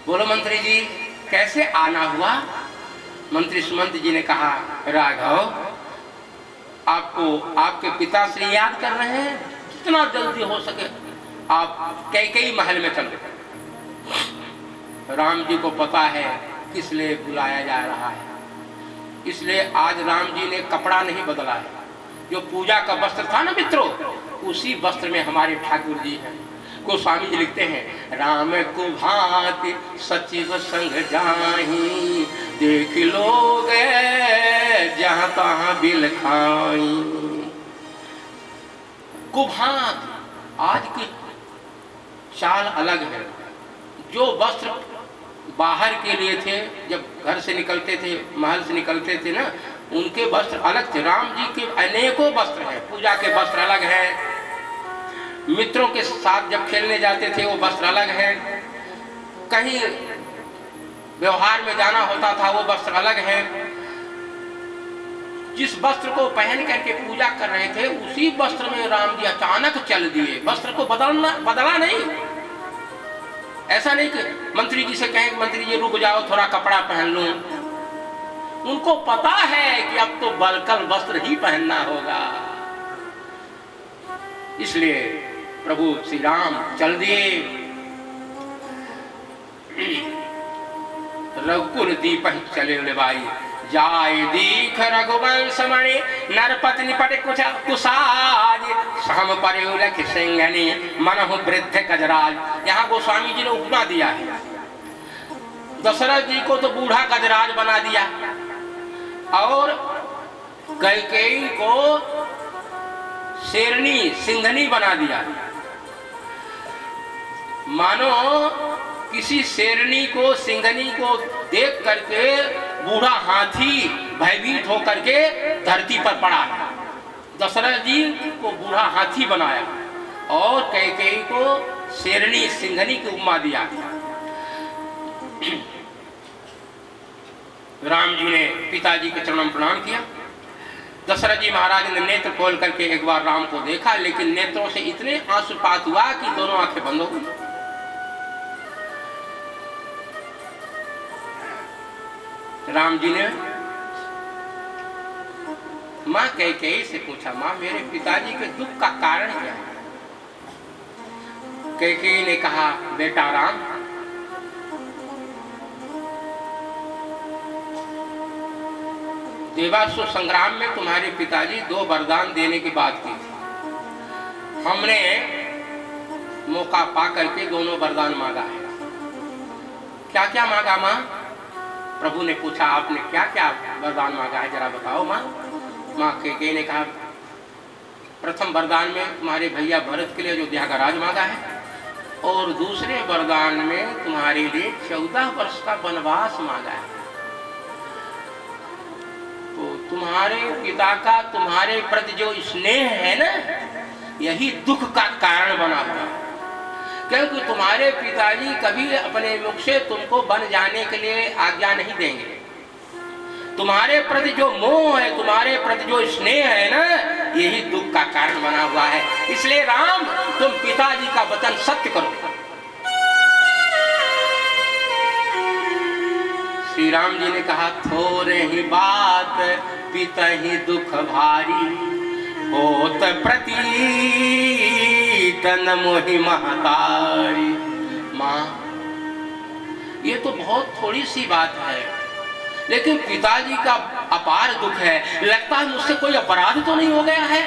बोलो मंत्री जी कैसे आना हुआ? मंत्री सुमंत जी ने कहा, राघव आपको आपके पिताश्री याद कर रहे हैं, जितना जल्दी हो सके आप कैकेयी महल में चलो। राम जी को पता है किस लिए बुलाया जा रहा है, इसलिए आज राम जी ने कपड़ा नहीं बदला है। जो पूजा का वस्त्र था ना मित्रों, उसी वस्त्र में हमारे ठाकुर जी हैं। गोस्वामी जी लिखते हैं, राम को भांति सचिव संग जाहि, देख लोग जहाँ तहाँ बिल खाई। कुभात आज की चाल अलग है। जो वस्त्र बाहर के लिए थे, जब घर से निकलते थे, महल से निकलते थे ना, उनके वस्त्र अलग थे। राम जी के अनेकों वस्त्र हैं, पूजा के वस्त्र अलग हैं। मित्रों के साथ जब खेलने जाते थे वो वस्त्र अलग हैं। कहीं व्यवहार में जाना होता था वो वस्त्र अलग है। जिस वस्त्र को पहन करके पूजा कर रहे थे उसी वस्त्र में राम जी अचानक चल दिए। वस्त्र को बदला नहीं। ऐसा नहीं कि मंत्री जी से कहें मंत्री जी रुक जाओ थोड़ा कपड़ा पहन लूं। उनको पता है कि अब तो बलकल वस्त्र ही पहनना होगा, इसलिए प्रभु श्री राम चल दिए। रघुकुल दीप चले लेवाई, जाय दीख रघुवंश मणि, नरपति निपट कुसाज, सहम पर्युलख सिंघनी, मनहु वृद्ध गजराज। यहाँ गोस्वामी जी ने उपमा दिया है। दशरथ जी को तो बूढ़ा गजराज बना दिया और कैकेयी को शेरनी सिंघनी बना दिया। मानो किसी शेरनी को सिंघनी को देख करके बूढ़ा हाथी भयभीत होकर के धरती पर पड़ा। दशरथ जी को बूढ़ा हाथी बनाया और कैकेयी को शेरनी सिंघनी की उपमा दिया। राम जी ने पिताजी के चरणों में प्रणाम किया। दशरथ जी महाराज ने नेत्र खोल करके एक बार राम को देखा, लेकिन नेत्रों से इतने आंसुपात हुआ कि दोनों आंखें बंद हो गई। राम जी ने मां कैकेयी से पूछा, मां मेरे पिताजी के दुख का कारण क्या है? कैकेयी ने कहा, बेटा राम, देवासुर संग्राम में तुम्हारे पिताजी 2 वरदान देने की बात की थी। हमने मौका पा करके दोनों वरदान मांगा है। क्या क्या मांगा मां? प्रभु ने पूछा, आपने क्या क्या वरदान मांगा है, जरा बताओ मां। मां कैकेयी ने कहा, प्रथम वरदान में तुम्हारे भैया भरत के लिए अयोध्या का राज मांगा है और दूसरे वरदान में तुम्हारे लिए 14 वर्ष का वनवास मांगा है। तो तुम्हारे पिता का तुम्हारे प्रति जो स्नेह है ना, यही दुख का कारण बना हुआ, क्योंकि तुम्हारे पिताजी कभी अपने मुख से तुमको बन जाने के लिए आज्ञा नहीं देंगे। तुम्हारे प्रति जो मोह है, तुम्हारे प्रति जो स्नेह है ना, यही दुख का कारण बना हुआ है। इसलिए राम, तुम पिताजी का वचन सत्य करो। श्री राम जी ने कहा, थोड़े ही बात पिता ही दुख भारी, होत प्रतीत न मोहि महतारी। मां, ये तो बहुत थोड़ी सी बात है, लेकिन पिताजी का अपार दुख है। लगता है मुझसे कोई अपराध तो नहीं हो गया है।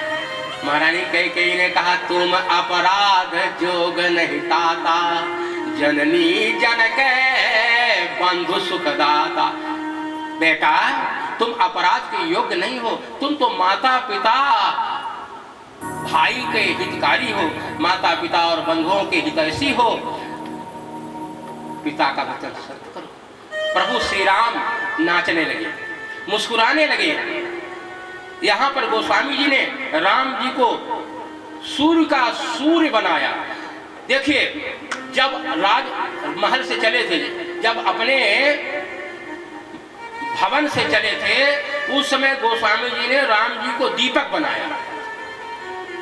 महारानी कैकेयी ने कहा, तुम अपराध जोग नहीं ताता, जननी जनक बंधु सुखदाता। बेटा, तुम अपराध के योग्य नहीं हो। तुम तो माता पिता भाई के हितकारी हो, माता पिता और बंधुओं के हितैषी हो। पिता का वचन सत्य करो। प्रभु श्री राम नाचने लगे, मुस्कुराने लगे। यहाँ पर गोस्वामी जी ने राम जी को सूर्य का सूर्य बनाया। देखिए, जब राज महल से चले थे, जब अपने भवन से चले थे, उस समय गोस्वामी जी ने राम जी को दीपक बनाया।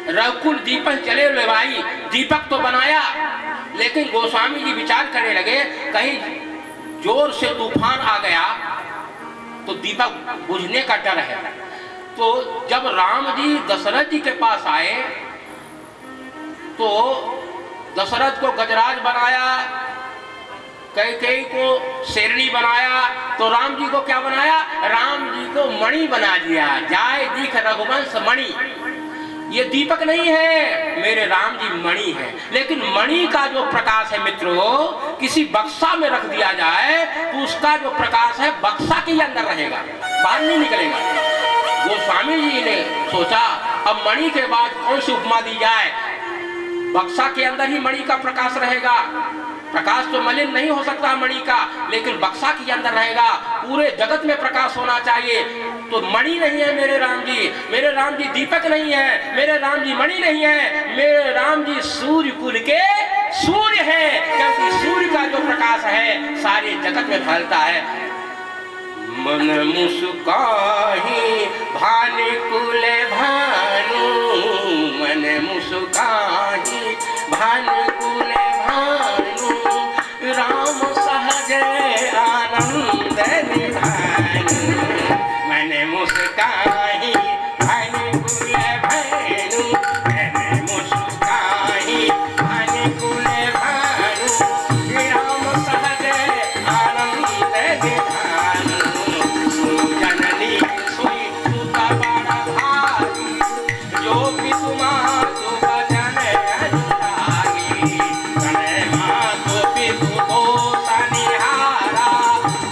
रघुकुल दीपक चले ले भाई, दीपक तो बनाया, लेकिन गोस्वामी जी विचार करने लगे, कहीं जोर से तूफान आ गया तो दीपक बुझने का डर है। तो जब राम जी दशरथ जी के पास आए तो दशरथ को गजराज बनाया, कैकेयी को शेरनी बनाया, तो राम जी को क्या बनाया? राम जी को मणि बना दिया। जाय दीख रघुवंश मणि। ये दीपक नहीं है, मेरे राम जी मणि है। लेकिन मणि का जो प्रकाश है मित्रों, किसी बक्सा में रख दिया जाए तो उसका जो प्रकाश है बक्सा के अंदर रहेगा, बाहर नहीं निकलेगा। गोस्वामी जी ने सोचा अब मणि के बाद कौन सी उपमा दी जाए, बक्सा के अंदर ही मणि का प्रकाश रहेगा, प्रकाश तो मलिन नहीं हो सकता मणि का, लेकिन बक्सा के अंदर रहेगा, पूरे जगत में प्रकाश होना चाहिए। तो मणि नहीं है मेरे राम जी, मेरे राम जी दीपक नहीं है, मेरे राम जी मणि नहीं है, मेरे राम जी सूर्य कुल के सूर्य है, क्योंकि सूर्य का जो प्रकाश है सारे जगत में फैलता है। मन मुस्काही भानु कुल भानु, मन मुस्काही भानु कुल भानु, राम सहज आनंद निधानु। मन मुस्काही भानु कुल भानु, मन मुस्काही भानु कुल भानु, राम सहज आनंद निधानु। जननी सोई सुत बड़ भागी, जो पितु मातु बचन अनुरागी। तनय मातु पितु दोष निहारा,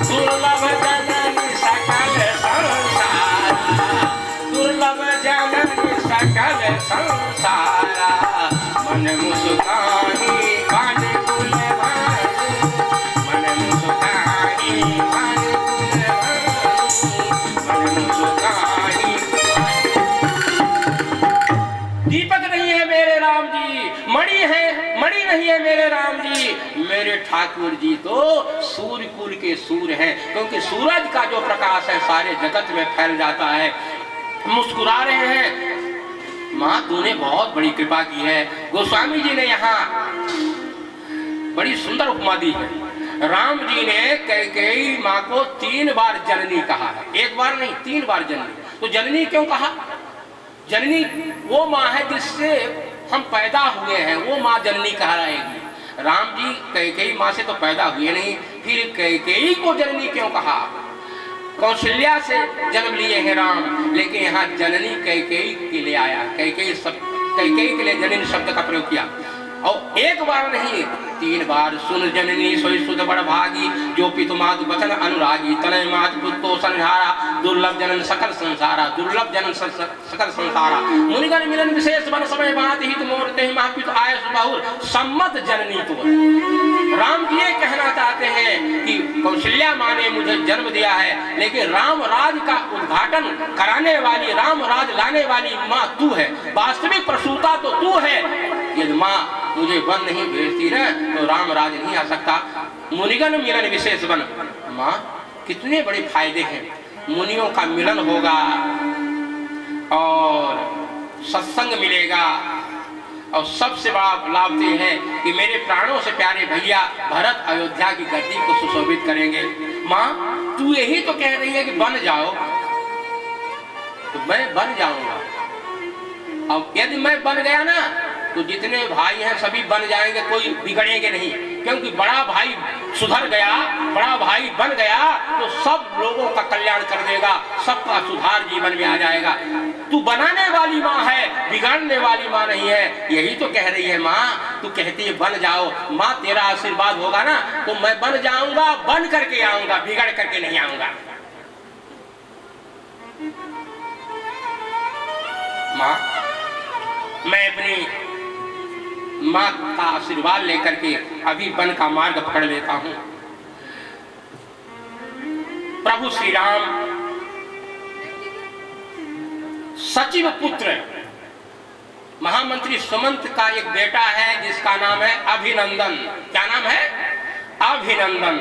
दुर्लभ जननी सकल संसारा, दुर्लभ जननी सकल संसारा। मन मुस्काही भानु कुल भानु, मन मुस्काही भानु कुल भानु, मन मुस्काही। दीपक नहीं है मेरे राम जी, मणि है, मणि नहीं है मेरे राम जी, मेरे ठाकुर जी तो सूर्य कुल के सूर्य हैं, क्योंकि सूरज का जो प्रकाश है सारे जगत में फैल जाता है। मुस्कुरा रहे हैं, माँ तूने बहुत बड़ी कृपा की है। गोस्वामी जी ने यहाँ बड़ी सुंदर उपमा दी है। राम जी ने कैकेयी माँ को 3 बार जननी कहा है, 1 बार नहीं 3 बार जननी। तो जननी क्यों कहा? जननी वो माँ है जिससे हम पैदा हुए हैं, वो माँ जननी कहलाएगी। राम जी कैकेयी माँ से तो पैदा हुए नहीं, फिर कैकेयी को जननी क्यों कहा? कौशल्या से जन्म लिए हैं राम, लेकिन यहाँ जननी कैकेयी के लिए आया, कैकेयी के लिए जननी शब्द का प्रयोग किया। और 1 बार नहीं 3 बार। सुन जननी सोई सुत बड़ भागी, जो पितु मातु बचन अनुरागी। तनय मातु पुत्रो संहारा, दुर्लभ जनन सकल संसारा, दुर्लभ जनन सकल संसारा। मुनिगण मिलन विशेष बन समय बात हित मोरते ही महापितु आय बहुर, सम्मत जननी तो। राम जी ये कहना चाहते हैं कि कौशल्या माँ ने मुझे जन्म दिया है, लेकिन राम राज का उद्घाटन कराने वाली, राम राज लाने वाली माँ तू है, वास्तविक प्रसूता तो तू है। यदि माँ मुझे वन नहीं भेजती ना तो राम राज नहीं आ सकता। मुनिगण मिलन विशेष बन, माँ कितने बड़े फायदे हैं, मुनियों का मिलन होगा और सत्संग मिलेगा, और सबसे बड़ा लाभ ये है कि मेरे प्राणों से प्यारे भैया भरत अयोध्या की गद्दी को सुशोभित करेंगे। माँ तू यही तो कह रही है कि बन जाओ, तो मैं बन जाऊंगा। अब यदि मैं बन गया ना तो जितने भाई हैं सभी बन जाएंगे, कोई बिगड़ेंगे नहीं, क्योंकि बड़ा भाई सुधर गया, बड़ा भाई बन गया तो सब लोगों का कल्याण कर देगा, सबका सुधार जीवन में आ जाएगा। तू बनाने वाली माँ है, बिगाड़ने वाली माँ नहीं है, यही तो कह रही है माँ। तू कहती है बन जाओ, माँ तेरा आशीर्वाद होगा ना तो मैं बन जाऊंगा, बन करके आऊंगा, बिगड़ करके नहीं आऊंगा। माँ मैं अपनी माँ का आशीर्वाद लेकर के अभी वन का मार्ग पकड़ लेता हूँ। प्रभु श्री राम सचिव पुत्र महामंत्री सुमंत का एक बेटा है जिसका नाम है अभिनंदन। क्या नाम है? अभिनंदन।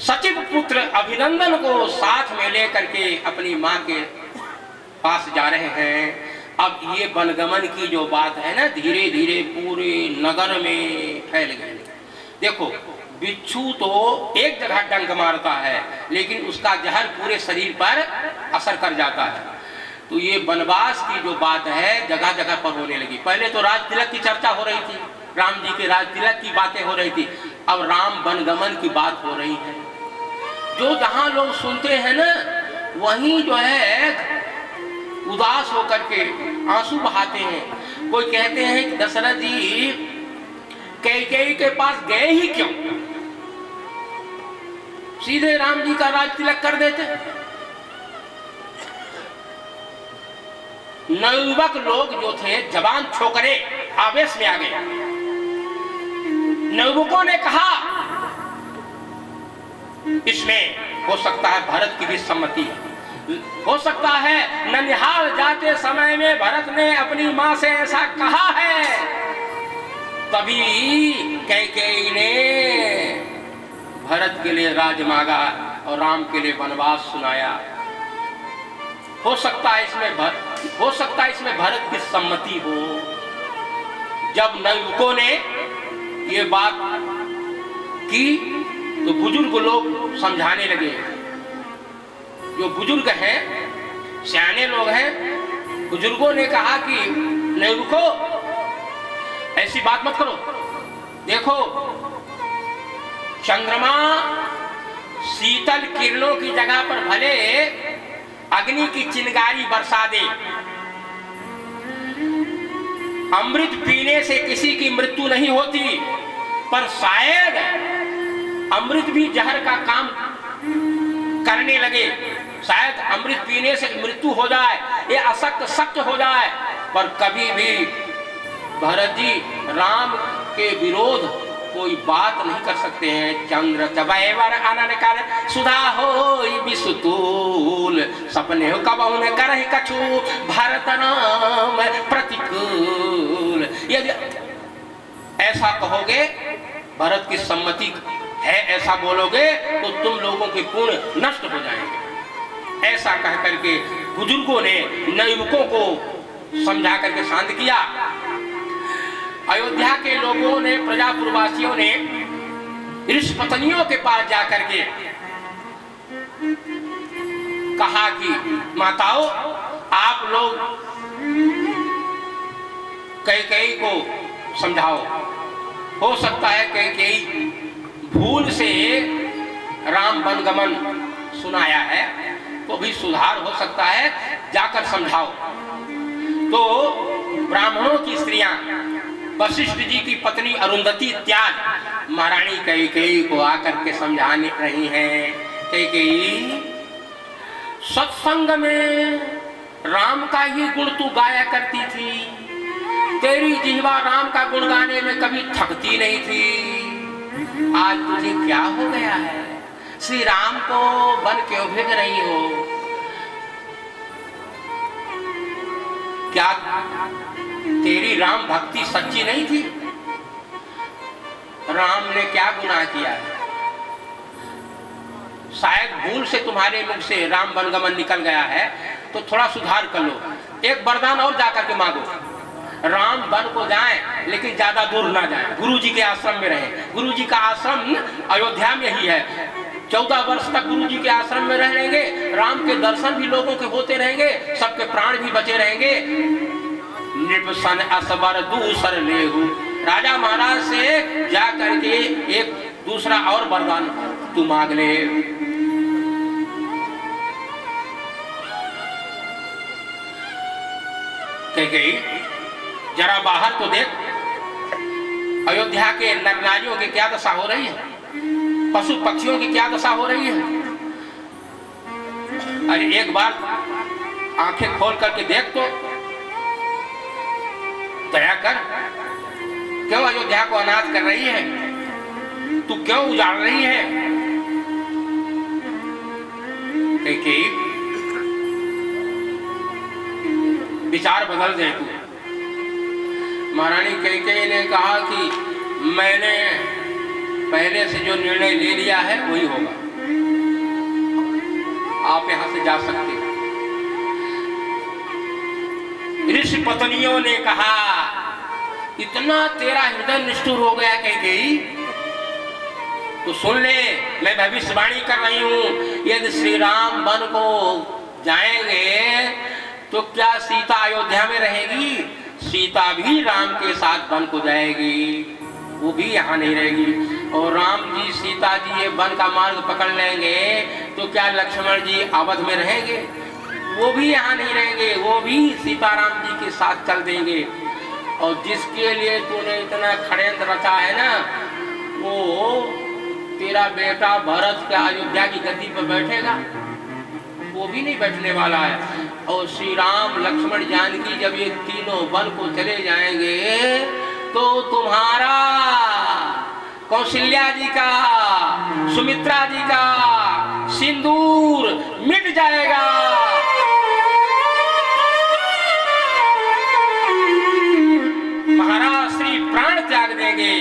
सचिव पुत्र अभिनंदन को साथ में लेकर के अपनी माँ के पास जा रहे हैं। अब ये वनगमन की जो बात है ना धीरे धीरे पूरे नगर में फैल गई। देखो बिच्छू तो एक जगह डंक मारता है लेकिन उसका जहर पूरे शरीर पर असर कर जाता है। तो ये वनवास की जो बात है जगह जगह पर होने लगी। पहले तो राज तिलक की चर्चा हो रही थी, राम जी के राज तिलक की बातें हो रही थी, अब राम वनगमन की बात हो रही है। जो जहां लोग सुनते हैं ना वहीं जो है उदास होकर के आंसू बहाते हैं। कोई कहते हैं कि दशरथ जी कैकेयी के पास गए ही क्यों? सीधे राम जी का राज तिलक कर देते। नवयुवक लोग जो थे जवान छोकरे आवेश में आ गए। नवयुवकों ने कहा इसमें हो सकता है भरत की भी सम्मति, हो सकता है ननिहाल जाते समय में भरत ने अपनी मां से ऐसा कहा है, तभी कैकेयी ने भरत के लिए राज मांगा और राम के लिए वनवास सुनाया। हो सकता है इसमें भरत की सम्मति हो। जब नवयुवकों ने ये बात की तो बुजुर्ग लोग समझाने लगे। जो बुजुर्ग हैं, सियाने लोग हैं, बुजुर्गों ने कहा कि नवयुवकों ऐसी बात मत करो। देखो चंद्रमा शीतल किरणों की जगह पर भले अग्नि की चिंगारी बरसा दे, अमृत पीने से किसी की मृत्यु नहीं होती, पर शायद अमृत भी जहर का काम करने लगे, शायद अमृत पीने से मृत्यु हो जाए, ये असत्य सत्य हो जाए। पर कभी भी भरत जी राम के विरोध कोई बात नहीं कर सकते हैं। चंद्र चबैवर आनन कर सुधा होई विसुतूल, सपने हो कबहु न करहि कछु भरत नाम प्रतिकूल। यदि ऐसा कहोगे, भरत की सम्मति है ऐसा बोलोगे, तो तुम लोगों के पुण्य नष्ट हो जाएंगे। ऐसा कह करके बुजुर्गों ने नवयुवकों को समझा करके शांत किया। अयोध्या के लोगों ने, प्रजापुरवासियों ने ऋषि पत्नियों के पास जाकर के कहा कि माताओं, आप लोग कैकेयी को समझाओ। हो सकता है कैकेयी भूल से राम वनगमन सुनाया है, तो भी सुधार हो सकता है, जाकर समझाओ। तो ब्राह्मणों की स्त्रियां, वशिष्ठ जी की पत्नी अरुंधति इत्यादि महारानी कैकेयी को आकर के समझाने रही हैं। कैकेयी, सत्संग में राम का ही गुण तू गाया करती थी, तेरी जिह्वा राम का गुण गाने में कभी थकती नहीं थी। आज तुझे क्या हो गया है? श्री राम को वन क्यों भेज रही हो? क्या तेरी राम भक्ति सच्ची नहीं थी? राम ने क्या गुनाह किया है? शायद भूल से तुम्हारे मुख से राम वनगमन निकल गया है, तो थोड़ा सुधार कर लो। एक वरदान और जाकर के मांगो, राम वन को जाएं लेकिन ज्यादा दूर ना जाएं, गुरु जी के आश्रम में रहें। गुरु जी का आश्रम अयोध्या में ही है। 14 वर्ष तक गुरु जी के आश्रम में रहेंगे, राम के दर्शन भी लोगों के होते रहेंगे, सबके प्राण भी बचे रहेंगे। निपसन असबर दूसर लेहु, राजा महाराज से जा करके एक दूसरा और वरदान तू मांग ले। कैकेयी, जरा बाहर तो देख, अयोध्या के नर नारियों की क्या दशा हो रही है, पशु पक्षियों की क्या दशा हो रही है। अरे एक बार आंखें खोल करके देख तो, दया कर। क्यों अयोध्या को अनाथ कर रही है? तू क्यों उजाड़ रही है? कैकेयी, विचार बदल दे तू। महारानी कैकेयी ने कहा कि मैंने पहले से जो निर्णय ले लिया है वही होगा, आप यहां से जा सकते हैं। ऋषि पत्नियों ने कहा, इतना तेरा हृदय निष्ठुर हो गया कैकेयी, तो सुन ले, मैं भविष्यवाणी कर रही हूं। यदि श्री राम वन को जाएंगे तो क्या सीता अयोध्या में रहेगी? सीता भी राम के साथ वन को जाएगी, वो भी यहाँ नहीं रहेगी। और राम जी सीता जी ये वन का मार्ग पकड़ लेंगे तो क्या लक्ष्मण जी अवध में रहेंगे? वो भी यहाँ नहीं रहेंगे, वो भी सीताराम जी के साथ चल देंगे। और जिसके लिए तूने इतना षड्यंत्र रचा है ना, वो तेरा बेटा भरत के अयोध्या की गद्दी पर बैठेगा, वो भी नहीं बैठने वाला है। और श्री राम लक्ष्मण जानकी जब ये तीनों वन को चले जाएंगे तो तुम्हारा, कौशल्या जी का, सुमित्रा जी का सिंदूर मिट जाएगा। महाराज श्री प्राण त्याग देंगे।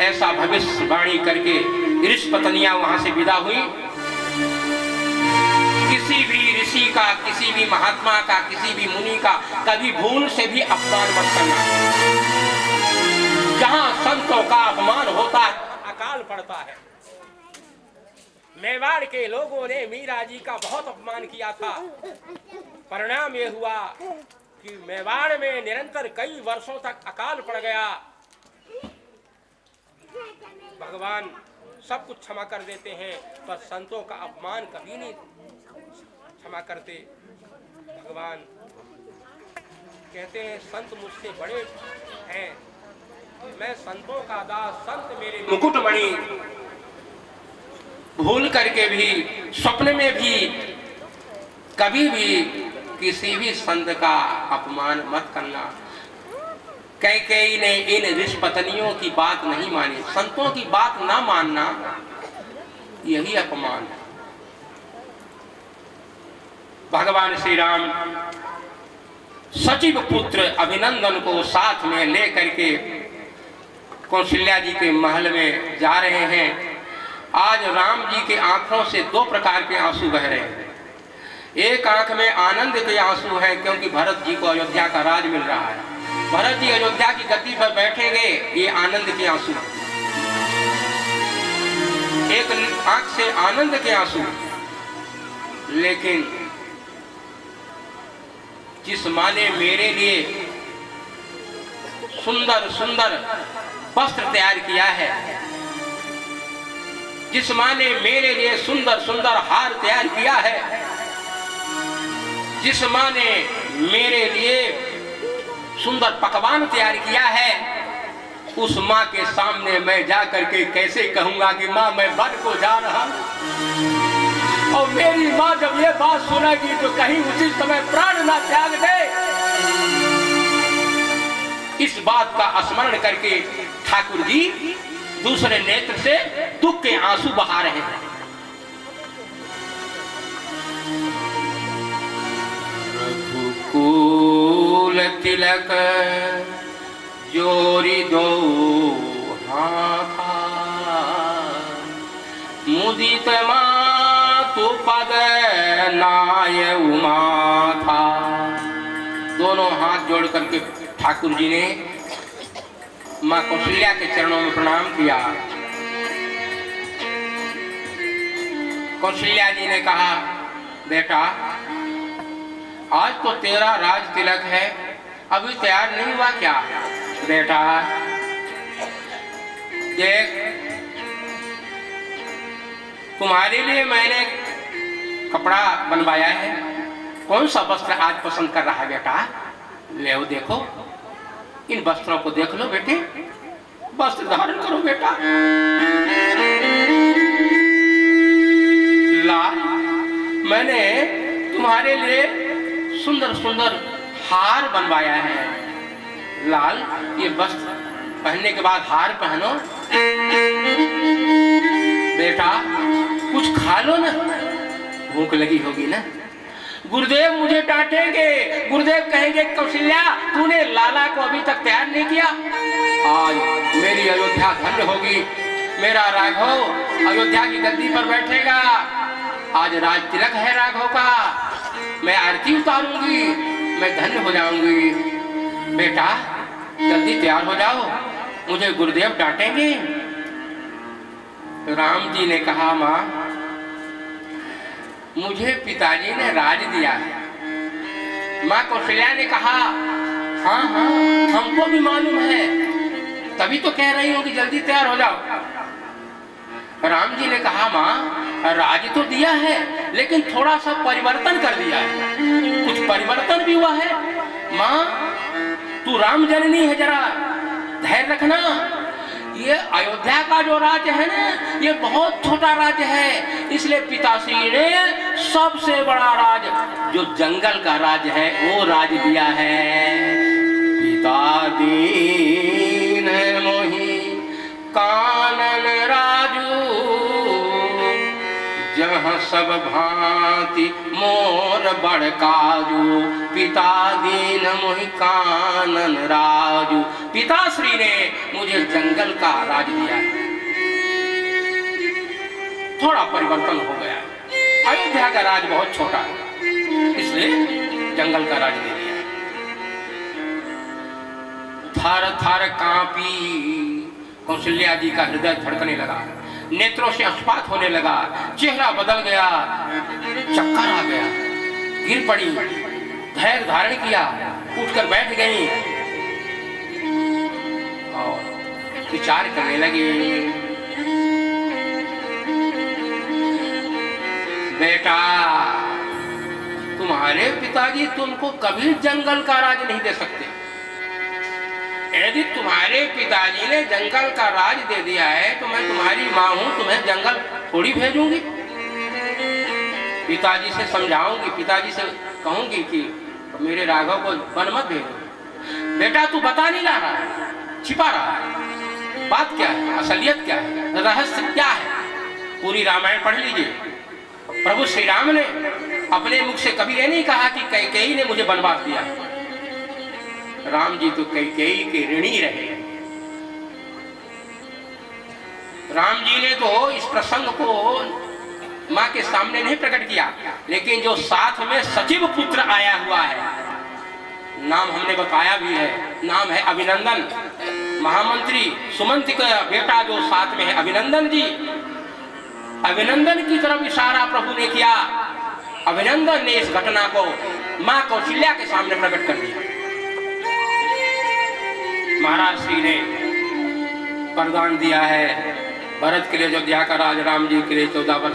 ऐसा भविष्यवाणी करके ऋषपत्नियां वहां से विदा हुई। किसी भी ऋषि का, किसी भी महात्मा का, किसी भी मुनि का कभी भूल से भी अपमान मत करना। जहां संतों का अपमान होता है अकाल पड़ता है। मेवाड़ के लोगों ने मीरा जी का बहुत अपमान किया था। परिणाम ये हुआ कि मेवाड़ में निरंतर कई वर्षों तक अकाल पड़ गया। भगवान सब कुछ क्षमा कर देते हैं, पर संतों का अपमान कभी नहीं क्षमा करते। भगवान कहते हैं संत मुझसे बड़े हैं, मैं संतों का दास, संत मेरे मुकुटमणि। भूल करके भी, स्वप्न में भी कभी भी किसी भी संत का अपमान मत करना। कैकेयी ने इन ऋषपत्नियों की बात नहीं मानी। संतों की बात ना मानना यही अपमान है। भगवान श्री राम सचिव पुत्र अभिनंदन को साथ में लेकर के कौशल्या जी के महल में जा रहे हैं। आज राम जी के आंखों से दो प्रकार के आंसू बह रहे हैं। एक आंख में आनंद के आंसू है क्योंकि भरत जी को अयोध्या का राज मिल रहा है। भरत जी अयोध्या की गद्दी पर बैठेंगे, ये आनंद के आंसू। एक आंख से आनंद के आंसू। लेकिन जिस माँ ने मेरे लिए सुंदर सुंदर वस्त्र तैयार किया है, जिस माँ ने मेरे लिए सुंदर सुंदर हार तैयार किया है, जिस माँ ने मेरे लिए सुंदर पकवान तैयार किया है, उस माँ के सामने मैं जा करके कैसे कहूंगा कि माँ मैं वन को जा रहा हूं। और मेरी माँ जब ये बात सुनेगी तो कहीं उसी समय प्राण ना त्याग दे। इस बात का स्मरण करके ठाकुर जी दूसरे नेत्र से दुख के आंसू बहा रहे हैं। रघुकुल तिलक जोरी दो हाथा, मुदित मातु पद नाय उमा था। दोनों हाथ जोड़ करके ठाकुर जी ने माँ कौशल्या के चरणों में प्रणाम किया। कौशल्या जी ने कहा, बेटा आज तो तेरा राज तिलक है, अभी तैयार नहीं हुआ क्या? बेटा देख, तुम्हारे लिए मैंने कपड़ा बनवाया है, कौन सा वस्त्र आज पसंद कर रहा है बेटा? ले देखो, इन वस्त्रों को देख लो बेटे, वस्त्र धारण करो बेटा। लाल, मैंने तुम्हारे लिए सुंदर सुंदर हार बनवाया है। लाल, ये वस्त्र पहनने के बाद हार पहनो। बेटा कुछ खा लो ना, भूख लगी होगी ना। गुरुदेव मुझे डांटेंगे, गुरुदेव कहेंगे कौशल्या तूने लाला को अभी तक तैयार नहीं किया। आज मेरी अयोध्या धन्य होगी, मेरा राघव अयोध्या की गद्दी पर बैठेगा। आज राज तिलक है राघव का, मैं आरती उतारूंगी, मैं धन्य हो जाऊंगी। बेटा जल्दी तैयार हो जाओ, मुझे गुरुदेव डांटेंगे। राम जी ने कहा, माँ मुझे पिताजी ने राज दिया है। माँ कौशल्या ने कहा, हाँ हाँ हमको भी मालूम है, तभी तो कह रही हूँ कि जल्दी तैयार हो जाओ। राम जी ने कहा, माँ राज तो दिया है लेकिन थोड़ा सा परिवर्तन कर दिया है, कुछ परिवर्तन भी हुआ है। माँ तू राम जननी है, जरा धैर्य रखना। ये अयोध्या का जो राज्य है ना, ये बहुत छोटा राज्य है, इसलिए पिताश्री ने सबसे बड़ा राज जो जंगल का राज है वो राज दिया है। पिता दीन मोहि कानन राजू, जहाँ सब भांति मोर बड़ काजू। पिता दीन मोहि कानन राजू, पिताश्री ने मुझे जंगल का राज दिया है। थोड़ा परिवर्तन हो गया है, अयोध्या का राज बहुत छोटा है, इसलिए जंगल का राज दे दिया है। थर थर कांपी कौशल्या जी का हृदय धड़कने लगा, नेत्रों से अश्पात होने लगा, चेहरा बदल गया, चक्कर आ गया, गिर पड़ी, धैर्य धारण किया, उठकर बैठ गई और विचार करने लगी। बेटा, तुम्हारे पिताजी तुमको कभी जंगल का राज नहीं दे सकते। यदि तुम्हारे पिताजी ने जंगल का राज दे दिया है तो मैं तुम्हारी माँ हूं, तुम्हें जंगल थोड़ी भेजूंगी। पिताजी से समझाऊंगी, पिताजी से कहूंगी कि मेरे राघव को वन मत भेजो। बेटा तू बता नहीं रहा है, छिपा रहा है, बात क्या है, असलियत क्या है, रहस्य क्या है। पूरी रामायण पढ़ लीजिए। प्रभु श्री राम ने अपने मुख से कभी ये नहीं कहा कि कैकेयी ने मुझे वनवास दिया। राम जी तो कैकेयी के ऋणी रहे। राम जी ने तो इस प्रसंग को माँ के सामने नहीं प्रकट किया, लेकिन जो साथ में सचिव पुत्र आया हुआ है, नाम हमने बताया भी है, नाम है अभिनंदन। महामंत्री सुमंत का बेटा जो साथ में है अभिनंदन जी, अभिनंदन की तरफ इशारा प्रभु ने किया। अभिनंदन ने इस घटना को माँ कौशल्या के सामने प्रकट कर दिया। महाराज श्री ने वरदान दिया है भरत के लिए अयोध्या का राज, राम जी के लिए 14 वर्ष